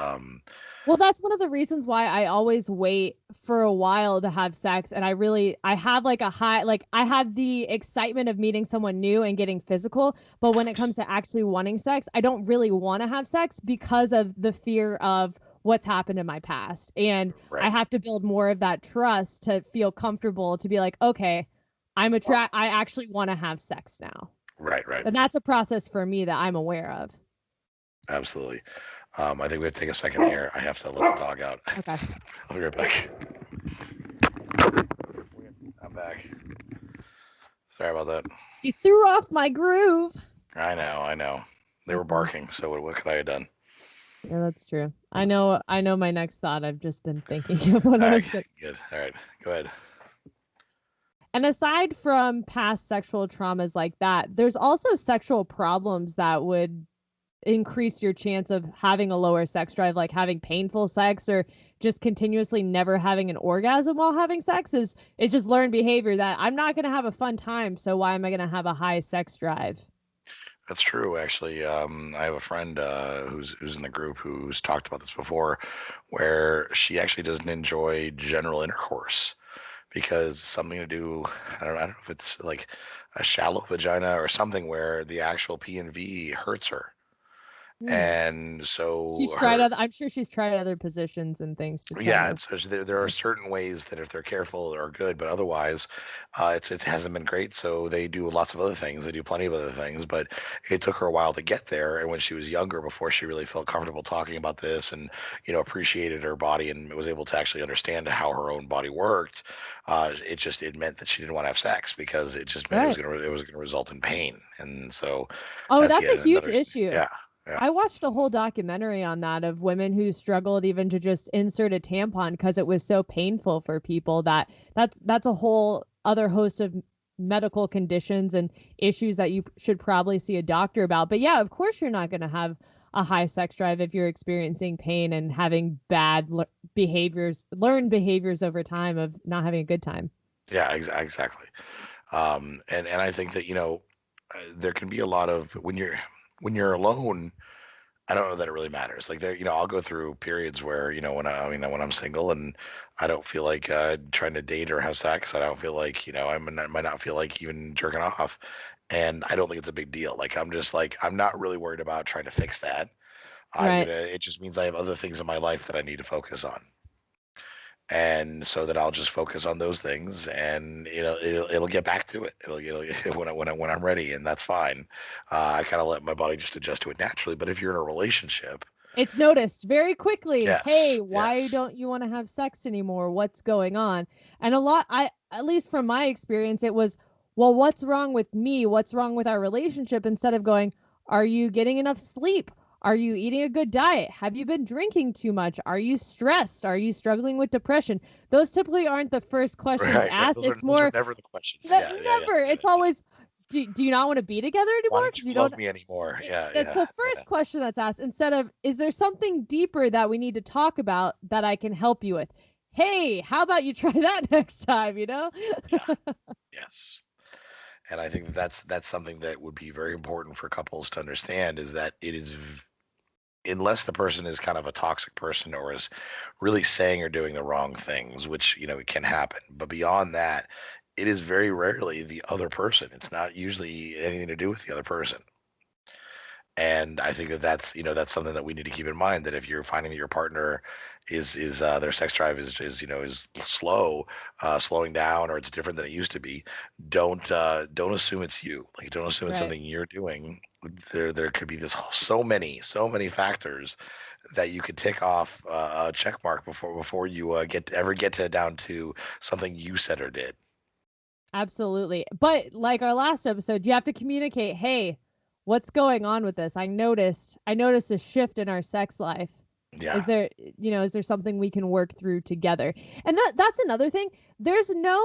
Well, that's one of the reasons why I always wait for a while to have sex. And I have like a high, like I have the excitement of meeting someone new and getting physical. But when it comes to actually wanting sex, I don't really want to have sex because of the fear of what's happened in my past. And I
Right,
have to build more of that trust to feel comfortable to be like, okay, I actually want to have sex now.
right.
And that's a process for me that I'm aware of.
Absolutely. I think we have to take a second here. I have to let the dog out.
Okay.
I'll be right back. I'm back. Sorry about that.
You threw off my groove.
I know. They were
Mhm.
barking, so what could I have done?
Yeah, that's true. I know my next thought. I've just been thinking of what
All
I
right,
was gonna.
good. All right, go ahead.
And aside from past sexual traumas like that, there's also sexual problems that would increase your chance of having a lower sex drive, like having painful sex or just continuously never having an orgasm while having sex is just learned behavior that I'm not gonna have a fun time, so why am I gonna have a high sex drive?
That's true, actually. I have a friend who's in the group who's talked about this before, where she actually doesn't enjoy general intercourse because something to do. I don't know if it's like a shallow vagina or something where the actual P and V hurts her,
Hmm.
and so
She's tried
her.
other I'm sure she's tried other positions and things to try
Yeah,
to.
it's there are certain ways that if they're careful are good, but otherwise, it hasn't been great. So they do lots of other things. They do plenty of other things, but it took her a while to get there. And when she was younger, before she really felt comfortable talking about this and appreciated her body and was able to actually understand how her own body worked, it meant that she didn't want to have sex because it just meant
Right.
it was gonna result in pain. And so
Oh,
that's
that's
yet
a huge
another.
issue.
Yeah, yeah.
I watched a whole documentary on that of women who struggled even to just insert a tampon because it was so painful for people that's a whole other host of medical conditions and issues that you should probably see a doctor about. But yeah, of course you're not going to have a high sex drive if you're experiencing pain and having learned behaviors over time of not having a good time.
Yeah, exactly. And I think that there can be a lot of when you're alone. I don't know that it really matters. Like I'll go through periods where when I'm single and I don't feel like trying to date or have sex. I don't feel like might not feel like even jerking off, and I don't think it's a big deal. Like I'm just like I'm not really worried about trying to fix that.
Right.
It just means I have other things in my life that I need to focus on, and so that I'll just focus on those things, and it'll get back to it. It'll when I'm ready, and that's fine. I kind of let my body just adjust to it naturally. But if you're in a relationship,
It's noticed very quickly. Hey,
yes,
why
yes,
don't you want to have sex anymore? What's going on? And at least from my experience, it was, well, what's wrong with me? What's wrong with our relationship? Instead of going, are you getting enough sleep? Are you eating a good diet? Have you been drinking too much? Are you stressed? Are you struggling with depression? Those typically aren't the first questions
right.
asked.
Those are
It's
those are
more
never the questions.
that
Yeah, yeah, yeah,
never.
yeah,
It's
yeah.
always, do you not want to be together
Why
anymore?
don't
Because
you
you don't
love me anymore? Yeah,
that's
yeah,
the first question that's asked instead of, is there something deeper that we need to talk about that I can help you with? Hey, how about you try that next time, you know?
yeah. Yes. And I think that's something that would be very important for couples to understand is that unless the person is kind of a toxic person or is really saying or doing the wrong things, which it can happen. But beyond that, it is very rarely the other person. It's not usually anything to do with the other person. And I think that that's something that we need to keep in mind, that if you're finding that your partner is their sex drive is slow, slowing down, or it's different than it used to be, don't assume it's you. Like, don't assume it's
Right.
something you're doing. There could be so many factors that you could tick off a check mark before you get to down to something you said or did.
Absolutely. But like our last episode, you have to communicate, hey, what's going on with this? I noticed a shift in our sex life.
Yeah,
Is there something we can work through together? And that's another thing. There's no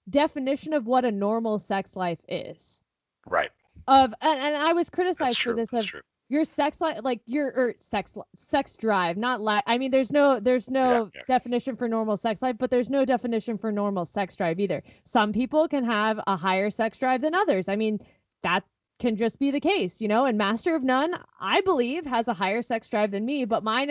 definition of what a normal sex life is.
right.
And I was
That's
criticized for
true.
this
That's
of
true.
your sex life, like sex drive, not I mean, there's no
Yeah, yeah.
definition for normal sex life, but there's no definition for normal sex drive either. Some people can have a higher sex drive than others. I mean, that can just be the case, and Master of None, I believe, has a higher sex drive than me, but mine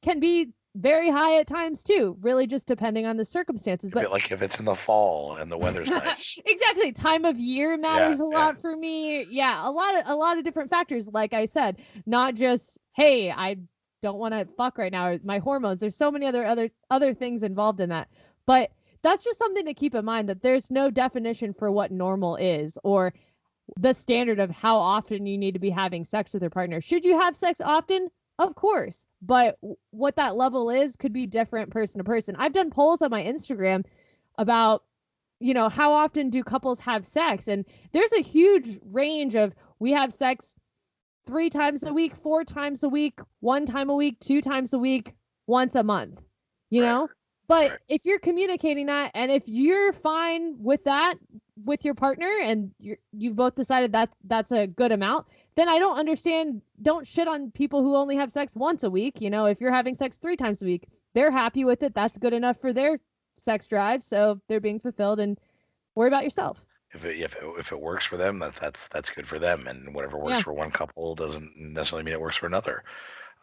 can be very high at times too, really just depending on the circumstances. But
If it's in the fall and the weather's nice.
exactly, time of year
Yeah,
matters a
yeah.
lot for me. Yeah, a lot of different factors, like I said, not just, hey, I don't want to fuck right now, or my hormones. There's so many other things involved in that. But that's just something to keep in mind, that there's no definition for what normal is, or the standard of how often you need to be having sex with your partner. Should you have sex often? Of course. But what that level is could be different person to person. I've done polls on my Instagram about, how often do couples have sex? And there's a huge range of, we have sex 3 times a week, 4 times a week, 1 time a week, 2 times a week, once a month, you
Right,
know? But
right.
if you're communicating that, and if you're fine with that with your partner, and you've both decided that that's a good amount, then I don't shit on people who only have sex once a week. If you're having sex 3 times a week, they're happy with it. That's good enough for their sex drive. So they're being fulfilled, and worry about yourself.
If it works for them, that's good for them, and whatever works
Yeah.
for one couple doesn't necessarily mean it works for another.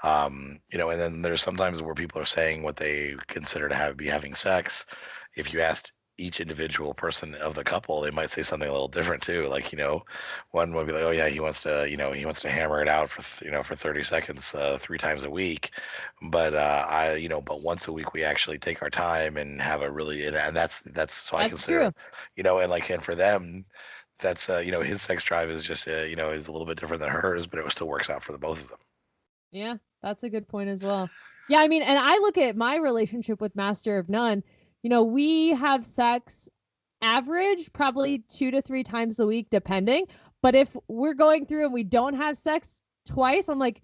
And then there's sometimes where people are saying what they consider to be having sex. If you asked each individual person of the couple, they might say something a little different too. Like, one would be like, oh yeah, he wants to hammer it out for 30 seconds, 3 times a week. But once a week we actually take our time and have a really, and that's so I
That's
consider,
true.
and for them, that's his sex drive is just is a little bit different than hers, but it still works out for the both of them.
Yeah, that's a good point as well. Yeah, I mean, and I look at my relationship with Master of None. We have sex average probably 2 to 3 times a week, depending. But if we're going through and we don't have sex twice, I'm like,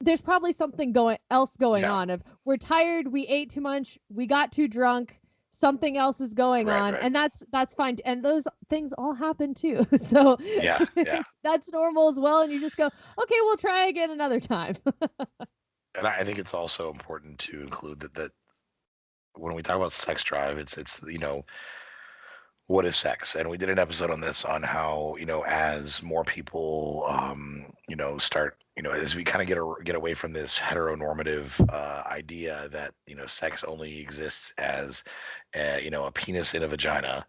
there's probably something going
Yeah.
on. If we're tired, we ate too much, we got too drunk, something else is going
Right,
on,
right.
and that's fine. And those things all happen too. So
Yeah, yeah.
that's normal as well. And you just go, okay, we'll try again another time.
And I think it's also important to include that when we talk about sex drive, it's what is sex? And we did an episode on this, on how, as more people start, as we kind of get away from this heteronormative idea that sex only exists as a penis in a vagina,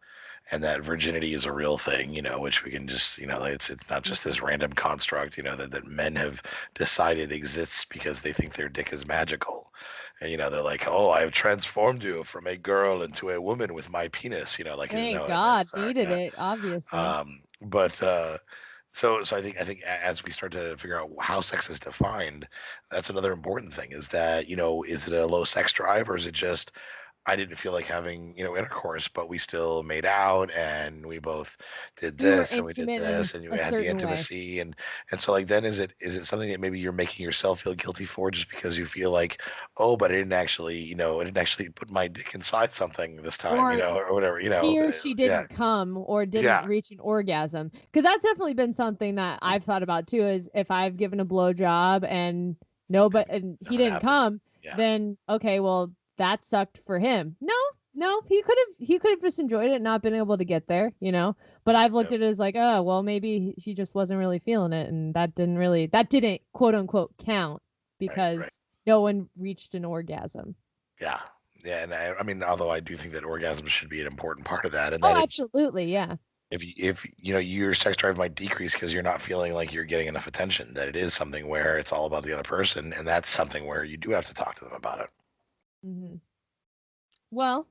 and that virginity is a real thing, which we can just, it's not just this random construct, that men have decided exists because they think their dick is magical. And, they're like, oh, I've transformed you from a girl into a woman with my penis, like,
Thank
no,
God,
it's not.
needed
Yeah.
it, obviously.
But so I think as we start to figure out how sex is defined, that's another important thing, is that, is it a low sex drive, or is it just, I didn't feel like having, intercourse, but we still made out, and we both did
We were
this and we did
intimate in
this, and you
a
had the
certain way.
intimacy, and so, like, then is it something that maybe you're making yourself feel guilty for, just because you feel like, oh, but I didn't actually put my dick inside something this time,
Or
or whatever,
he or she
yeah,
didn't come or didn't
yeah,
reach an orgasm. Because that's definitely been something that I've thought about too, is if I've given a blowjob and and he
nothing
didn't
happened.
come,
Yeah,
then okay, well, that sucked for him. No, no, he could have just enjoyed it, not been able to get there. But I've looked
yep,
at it as like, oh, well, maybe she just wasn't really feeling it, and that didn't quote unquote count,
right, right.
because no one reached an orgasm.
Yeah. Yeah, and I mean, although I do think that orgasm should be an important part of that, and that
Oh,
it's
absolutely, yeah.
if you know your sex drive might decrease because you're not feeling like you're getting enough attention, that it is something where it's all about the other person, and that's something where you do have to talk to them about it.
Mm-hmm. Well,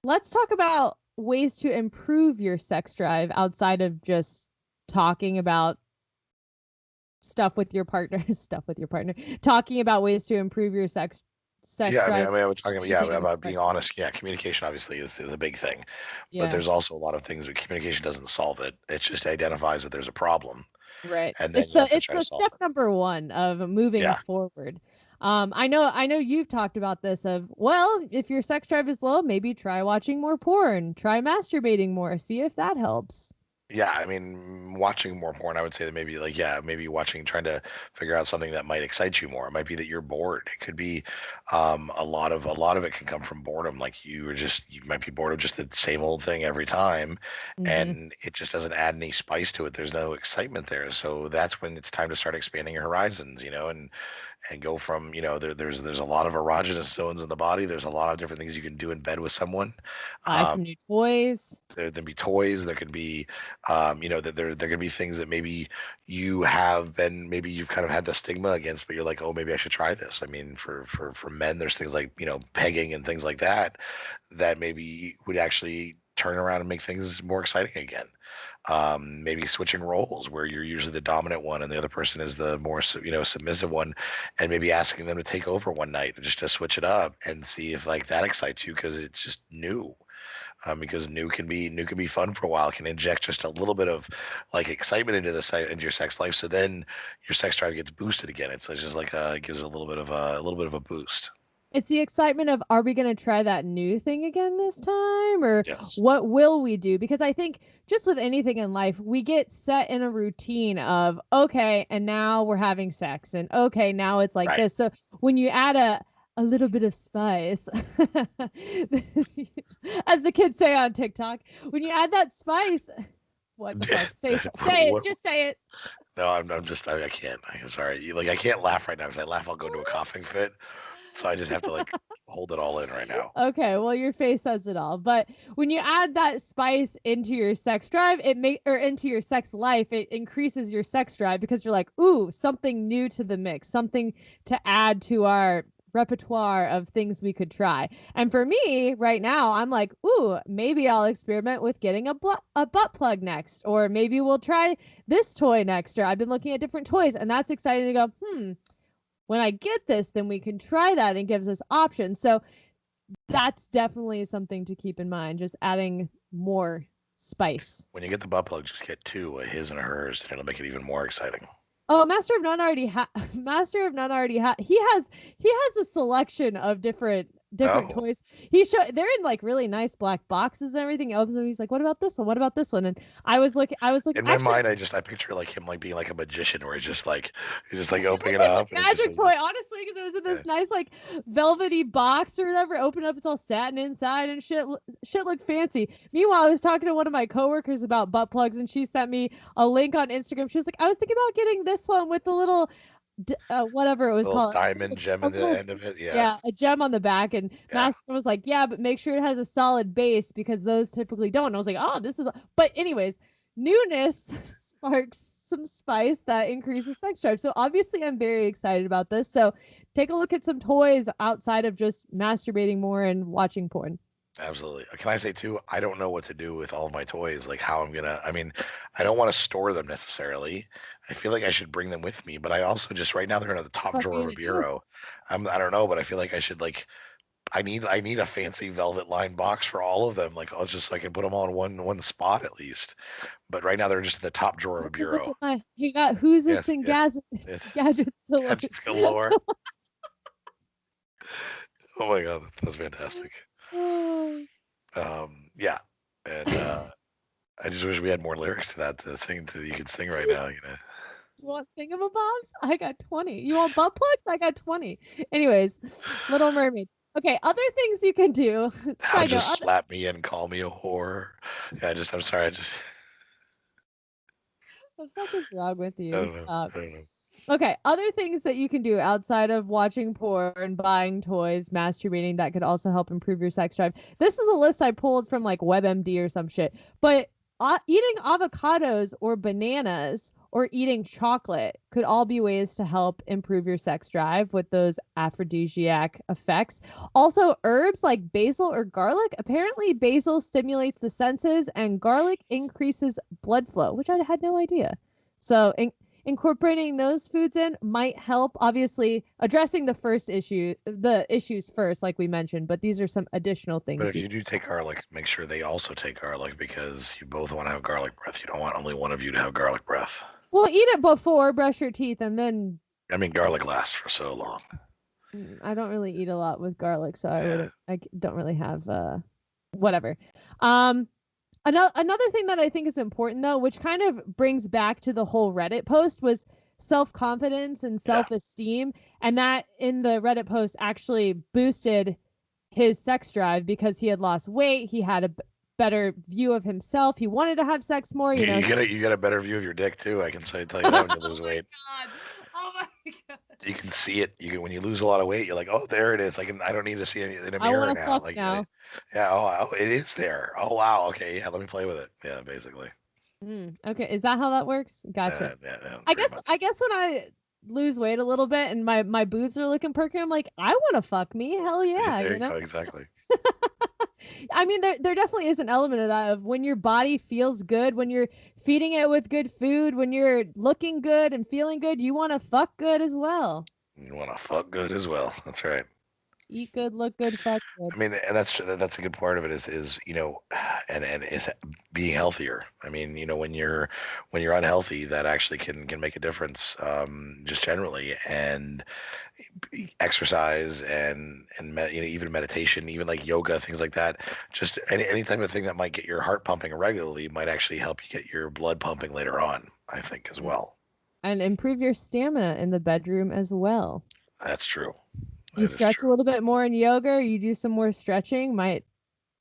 let's talk about ways to improve your sex drive outside of just talking about stuff with your partner, talking about ways to improve your sex
Yeah,
drive.
I was talking
Communicating with
about
your
being
partner.
honest. Yeah, communication obviously is a big thing, but
Yeah,
there's also a lot of things that communication doesn't solve it. It just identifies that there's a problem,
right.
and then you have to
It's
try to
the
solve
step
it.
number one of moving
Yeah,
forward. I know you've talked about this of, well, if your sex drive is low, maybe try watching more porn, try masturbating more, see if that helps.
yeah. I mean, watching more porn, I would say that maybe like yeah, maybe trying to figure out something that might excite you more. It might be that you're bored. It could be a lot of it can come from boredom. Like you might be bored of just the same old thing every time,
Mm-hmm.
and it just doesn't add any spice to it. There's no excitement there. So that's when it's time to start expanding your horizons, and go from there's a lot of erogenous zones in the body. There's a lot of different things you can do in bed with someone.
Buy
um,
some new toys.
there can be toys. There can be that there can be things that maybe maybe you've kind of had the stigma against, but you're like, oh, maybe I should try this. I mean, for men, there's things like pegging and things like that that maybe would actually turn around and make things more exciting again. Maybe switching roles where you're usually the dominant one and the other person is the more submissive one, and maybe asking them to take over one night just to switch it up and see if like that excites you because it's just new. Because new can be fun for a while. It can inject just a little bit of like excitement into your sex life, so then your sex drive gets boosted again. It's just like it gives a little bit of a boost.
It's the excitement of, are we going to try that new thing again this time? Or
Yes.
what will we do? Because I think just with anything in life, we get set in a routine of, okay, and now we're having sex. And okay, now it's like
Right.
this. So when you add a little bit of spice, as the kids say on TikTok, when you add that spice, what the fuck? Say it.
What?
Just say it.
No, I can't. I'm sorry. Like I can't laugh right now because I laugh I'll go into a coughing fit. So I just have to like hold it all in right now.
Okay, well, your face says it all. But when you add that spice into your sex drive, or into your sex life, it increases your sex drive because you're like, ooh, something new to the mix, something to add to our repertoire of things we could try. And for me, right now, I'm like, ooh, maybe I'll experiment with getting a butt plug next, or maybe we'll try this toy next. Or I've been looking at different toys, and that's exciting to go, when I get this, then we can try that, and gives us options. So that's definitely something to keep in mind. Just adding more spice.
When you get the butt plug, just get two, a his and a hers, and it'll make it even more exciting.
Oh, Master of None already Master of None already he has a selection of different
Oh,
toys. They're in like really nice black boxes and everything. He opens them, he's like, "What about this one? What about this one?" And I was looking
in my
actually.
mind, I picture like him like being like a magician, where he's just like
It
opening
looked
it
like
up,
a
and it's just
magic
like
toy, honestly, because it was in
yeah,
this nice, like, velvety box or whatever. Open up, it's all satin inside and shit. Shit looked fancy. Meanwhile, I was talking to one of my coworkers about butt plugs, and she sent me a link on Instagram. She was like, "I was thinking about getting this one with the little, whatever it was
little
called,
diamond gem
a
in the
little,
end of it. Yeah,
yeah, a gem on the back." And
yeah.
Master was like, "Yeah, but make sure it has a solid base because those typically don't." And I was like, "Oh, this is." But anyways, newness sparks some spice that increases sex drive. So obviously I'm very excited about this. So take a look at some toys outside of just masturbating more and watching porn.
Absolutely. Can I say too? I don't know what to do with all of my toys. Like how I'm gonna. I mean, I don't want to store them necessarily. I feel like I should bring them with me, but I also just right now they're in the top
What are
drawer
you
of a
gonna do?
bureau. I don't know, but I feel like I should like. I need a fancy velvet lined box for all of them. Like I'll just I can put them all in one spot at least. But right now they're just in the top drawer of a
Oh, look
bureau.
at my you got who's it's
Yes,
and
yes, yes.
gadgets galore.
Gadgets galore. Oh my god, that's fantastic.
Oh,
Yeah, and I just wish we had more lyrics to that to sing to. You could sing right now.
you want thingamabobs? I got 20. You want butt plugs? I got 20. Anyways, Little Mermaid. Okay, other things you can do.
Now
Side note,
just slap me and call me a whore. Yeah, I'm sorry.
what the fuck is wrong with
I
you?
don't know.
Stop.
I don't know.
Okay, other things that you can do outside of watching porn, buying toys, masturbating that could also help improve your sex drive. This is a list I pulled from like WebMD or some shit. But Eating avocados or bananas or eating chocolate could all be ways to help improve your sex drive with those aphrodisiac effects. Also, herbs like basil or garlic. Apparently, basil stimulates the senses and garlic increases blood flow, which I had no idea. So, incorporating those foods in might help. Obviously, addressing the issues first, like we mentioned, but these are some additional
But
things.
if you do take garlic, make sure they also take garlic because you both want to have garlic breath. You don't want only one of you to have garlic breath.
Well, eat it before, brush your teeth, and then
I mean, garlic lasts for so long.
I don't really eat a lot with garlic, so
Yeah.
I don't really have whatever. Another thing that I think is important though, which kind of brings back to the whole Reddit post, was self-confidence and self-esteem, and that in the Reddit post actually boosted his sex drive because he had lost weight, he had a better view of himself, he wanted to have sex more, you know.
You get a better view of your dick too. I can tell you that when you lose weight.
Oh my god.
You can see it. When you lose a lot of weight, you're like, oh, there it is. I don't need to see it in a
I
mirror
want to
now.
fuck
Like,
now.
yeah. Oh, it is there. Oh, wow. Okay. Yeah. Let me play with it. Yeah. Basically.
Okay, is that how that works? Gotcha.
Yeah.
I
Pretty
guess
much.
I guess when I lose weight a little bit and my boobs are looking perky, I'm like, I want to fuck me. Hell yeah,
There
you
you
know?
go. Exactly.
I mean, there definitely is an element of that, of when your body feels good, when you're feeding it with good food, when you're looking good and feeling good, you want to fuck good as well.
You want to fuck good as well. That's right.
Eat good, look good, fuck good.
I mean, and that's a good part of it is and is being healthier. I mean, when you're unhealthy, that actually can make a difference, just generally. And exercise even meditation, even like yoga, things like that. Just any type of thing that might get your heart pumping regularly might actually help you get your blood pumping later on, I think, as
Mm.
well.
And improve your stamina in the bedroom as well.
That's true.
You
That is
stretch a
true.
little bit more in yoga, or you do some more stretching, might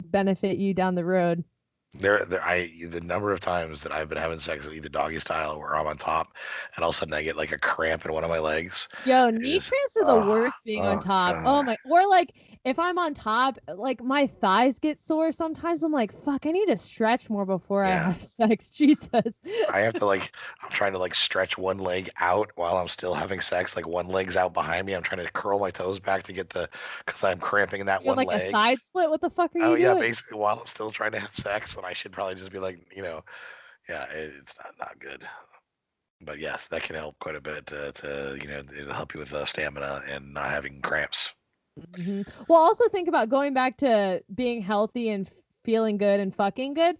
benefit you down the road.
The number of times that I've been having sex either doggy style where I'm on top, and all of a sudden I get like a cramp in one of my legs.
Yo,
It
knee
is,
cramps are the
oh,
worst being on
oh
top. Oh
god.
my, or like if I'm on top, like my thighs get sore sometimes. I'm like, fuck, I need to stretch more before I
Yeah.
have sex. Jesus.
I have to I'm trying to stretch one leg out while I'm still having sex. Like one leg's out behind me. I'm trying to curl my toes back to because I'm cramping in that
You're
one
like a
leg.
side split. What the fuck are
Oh
you
yeah,
doing?
basically while I'm still trying to have sex when I should probably just be like, yeah, it's not good. But yes, that can help quite a bit it'll help you with stamina and not having cramps.
Well, also think about going back to being healthy and feeling good and fucking good.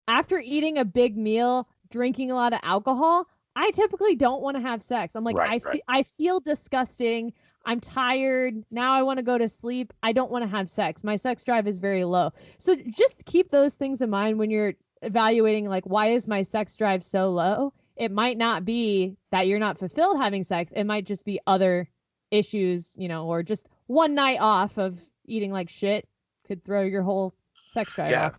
After eating a big meal, drinking a lot of alcohol, I typically don't want to have sex. I'm like,
Right, right.
I feel disgusting. I'm tired. Now I want to go to sleep. I don't want to have sex. My sex drive is very low. So just keep those things in mind when you're evaluating, like, why is my sex drive so low? It might not be that you're not fulfilled having sex. It might just be other issues, or just one night off of eating like shit could throw your whole sex drive
Yeah,
off.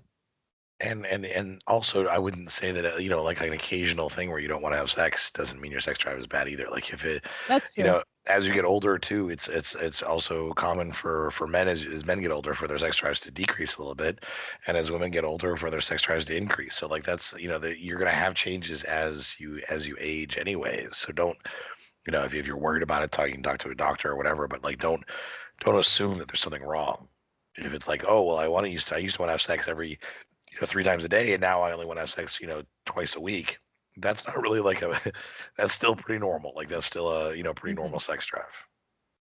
and also I wouldn't say that like an occasional thing where you don't want to have sex doesn't mean your sex drive is bad either. Like if it,
That's true.
as you get older too, it's also common for men as men get older for their sex drives to decrease a little bit, and as women get older for their sex drives to increase. So like that's that you're gonna have changes as you age anyways. So don't if you're worried about it, you can talk to a doctor or whatever, but like don't assume that there's something wrong. If it's like, oh well, I used to want to have sex every 3 times a day, and now I only want to have sex, twice a week. That's not really that's still pretty normal. Like that's still a, pretty
Mhm.
normal sex drive.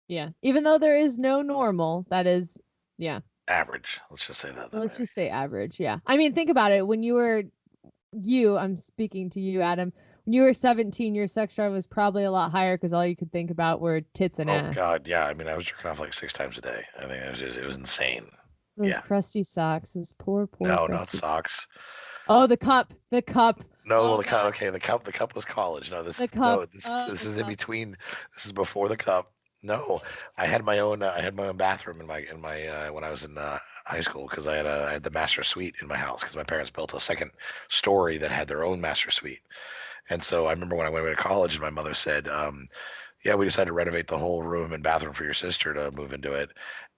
Yeah. Even though there is no normal, that is, yeah.
Average. Let's just say that then
Let's
maybe.
just say average. Yeah. I mean, think about it. I'm speaking to you, Adam. When you were 17, your sex drive was probably a lot higher because all you could think about were tits and
Oh
ass.
God, yeah. I mean, I was jerking off like 6 times a day. I mean, it was insane.
Those
Yeah.
crusty socks. Those poor
No, not
crusty.
socks.
Oh, the cup. The cup.
No, well,
Oh God.
the cup was college. No,
The cup.
this
The
is in
cup.
between. This is before the cup. No, I had my own bathroom in my when I was in high school because I had the master suite in my house because my parents built a second story that had their own master suite. And so I remember when I went away to college and my mother said, yeah, we decided to renovate the whole room and bathroom for your sister to move into it.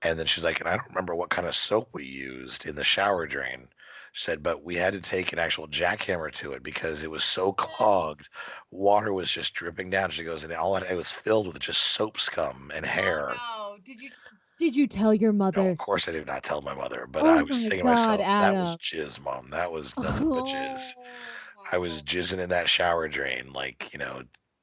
And then she's like, and I don't remember what kind of soap we used in the shower drain. said, but we had to take an actual jackhammer to it because it was so clogged. Water was just dripping down. She goes, and it was filled with just soap scum and hair.
Oh, no. Did you tell your
No,
mother?
of course I did not tell my mother, but
Oh
I was
my
thinking to
God,
myself, that was
Adam.
jizz, Mom. That was nothing but jizz. I was jizzing in that shower drain, like,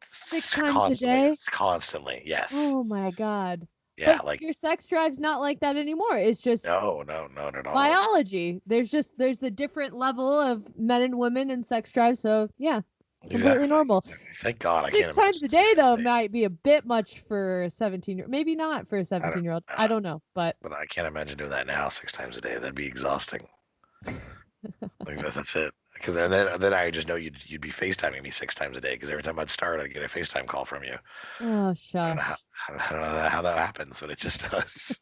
6 times a day?
constantly. Yes.
Oh my God.
Yeah,
But
like,
your sex drive's not like that anymore. It's just
no, not at all.
biology. There's a different level of men and women and sex drive. So yeah, completely normal.
Exactly. Thank God I
6
can't
times a
imagine
day
6 times
though
a day.
might be a bit much for a 17-year. Maybe not for a 17-year-old. I don't know, but
I can't imagine doing that now 6 times a day. That'd be exhausting. Like that's it. Because then I just know you'd be FaceTiming me 6 times a day. Because every time I'd start, I'd get a FaceTime call from you.
oh
I don't know
shush.
I don't know how that happens, but it just does.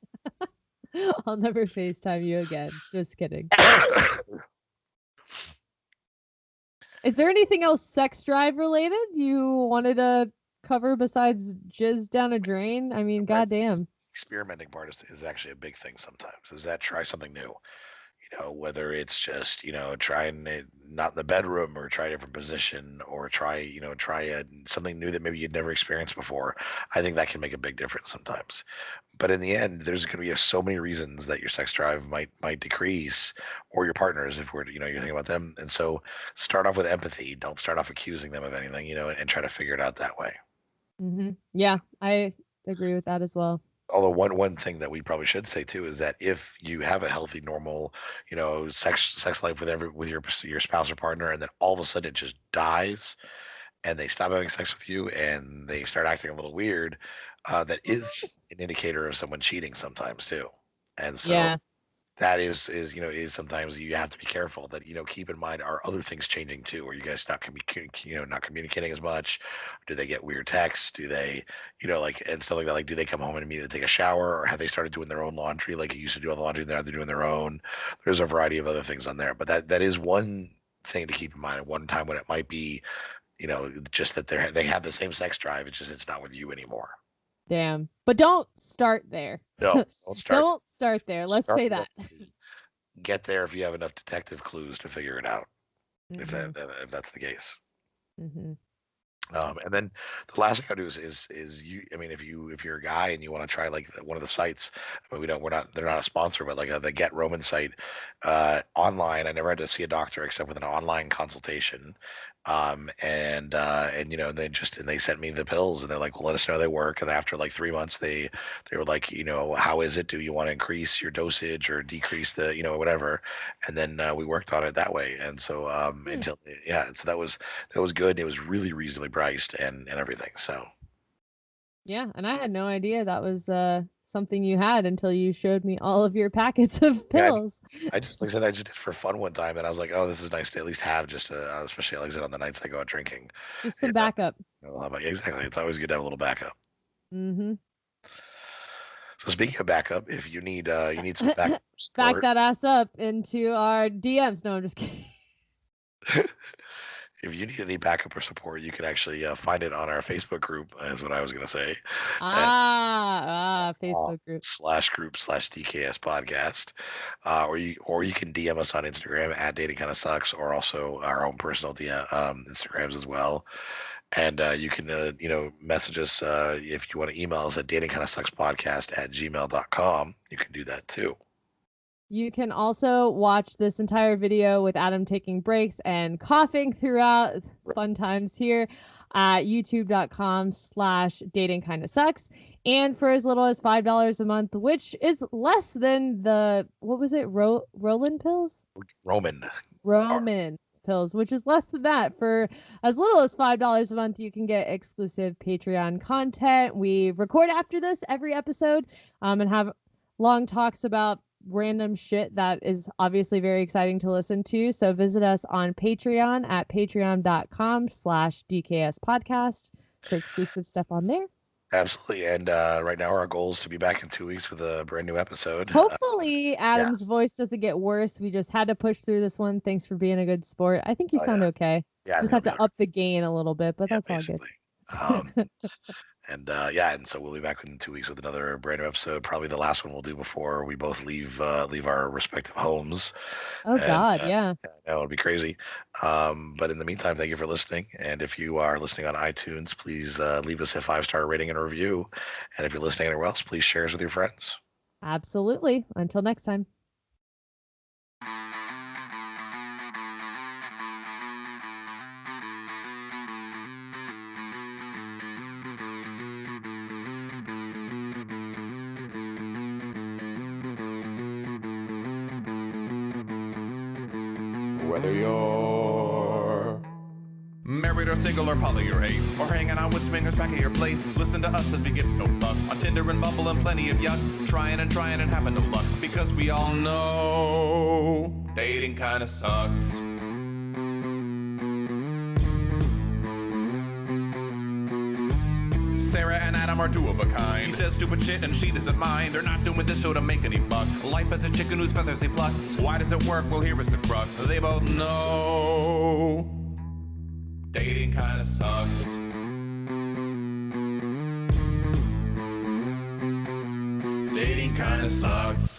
I'll never FaceTime you again. Just kidding. Is there anything else sex drive related you wanted to cover besides jizz down a drain? I mean, goddamn.
Experimenting part is actually a big thing sometimes. Is that try something new? Whether it's just, trying it not in the bedroom or try a different position or try something new that maybe you'd never experienced before. I think that can make a big difference sometimes. But in the end, there's going to be so many reasons that your sex drive might decrease, or your partners, if you're thinking about them. And so start off with empathy. Don't start off accusing them of anything, and try to figure it out that way.
Yeah, I agree with that as well.
Although one thing that we probably should say too is that if you have a healthy, normal, sex life with your spouse or partner, and then all of a sudden it just dies, and they stop having sex with you, and they start acting a little weird, that is an indicator of someone cheating sometimes too. And so
Yeah.
that is sometimes you have to be careful that, keep in mind, are other things changing too? Are you guys not not communicating as much? Do they get weird texts? Do they, and stuff like that? Like, do they come home and immediately take a shower, or have they started doing their own laundry? Like you used to do all the laundry, and now they're doing their own. There's a variety of other things on there, but that is one thing to keep in mind at one time when it might be, just that they have the same sex drive. It's not with you anymore.
Damn. But don't start there.
No, don't start.
Don't start there. Let's say that.
Get there if you have enough detective clues to figure it out. If that's the case. And then the last thing I do is you. I mean, if you're a guy and you want to try like one of the sites, I mean, they're not a sponsor, but like the Get Roman site, online. I never had to see a doctor except with an online consultation. And they sent me the pills, and they're like, well, let us know they work. And after like 3 months, they were like, how is it? Do you want to increase your dosage or decrease the, whatever? And then we worked on it that way. And so and so that was good. It was really reasonably priced and everything. So
yeah, and I had no idea that was something you had until you showed me all of your packets of pills.
I just, like I said, I just did it for fun one time, and I was like, oh, this is nice to at least have, just especially like I said, on the nights I go out drinking.
Just some backup.
Exactly. It's always good to have a little backup.
Mm-hmm.
So speaking of backup, if you need some backup
Back
support,
that ass up into our DMs. No, I'm just kidding.
if you need any backup or support, you can actually find it on our Facebook group, is what I was going to say.
Facebook group.
/group/DKS podcast. Or you can DM us on Instagram at Dating Kinda Sucks, or also our own personal DM, Instagrams as well. And you can, message us if you want to email us at datingkindasuckspodcast@gmail.com. You can do that too.
You can also watch this entire video with Adam taking breaks and coughing throughout. Fun times here at youtube.com/datingkindasucks. And for as little as $5 a month, which is less than the, what was it? Roland pills? Roman pills, which is less than that. For as little as $5 a month, you can get exclusive Patreon content. We record after this every episode and have long talks about random shit that is obviously very exciting to listen to. So visit us on Patreon at patreon.com/DKS podcast for exclusive stuff on there.
Absolutely. And right now our goal is to be back in 2 weeks with a brand new episode.
Hopefully Adam's voice doesn't get worse. We just had to push through this one. Thanks for being a good sport. I think you sound okay.
Yeah,
just have to up the gain a little bit, but that's
basically.
all good.
Um, and so we'll be back in 2 weeks with another brand new episode. Probably the last one we'll do before we both leave our respective homes.
Oh
And
God, yeah.
it'll be crazy. But in the meantime, thank you for listening. And if you are listening on iTunes, please leave us a 5-star rating and a review. And if you're listening anywhere else, please share us with your friends.
Absolutely. Until next time.
Whether you're married or single or poly or ace, or hanging out with swingers back at your place, listen to us as we get no luck on Tinder and Bumble and plenty of yucks, trying and having no luck, because we all know dating kinda sucks. Sarah and Adam are two of a kind. He says stupid shit and she doesn't mind. They're not doing this show to make any buck. Life as a chicken whose feathers he plucks. Why does it work? Well, here is the crux. They both know dating kinda sucks. Dating kinda sucks.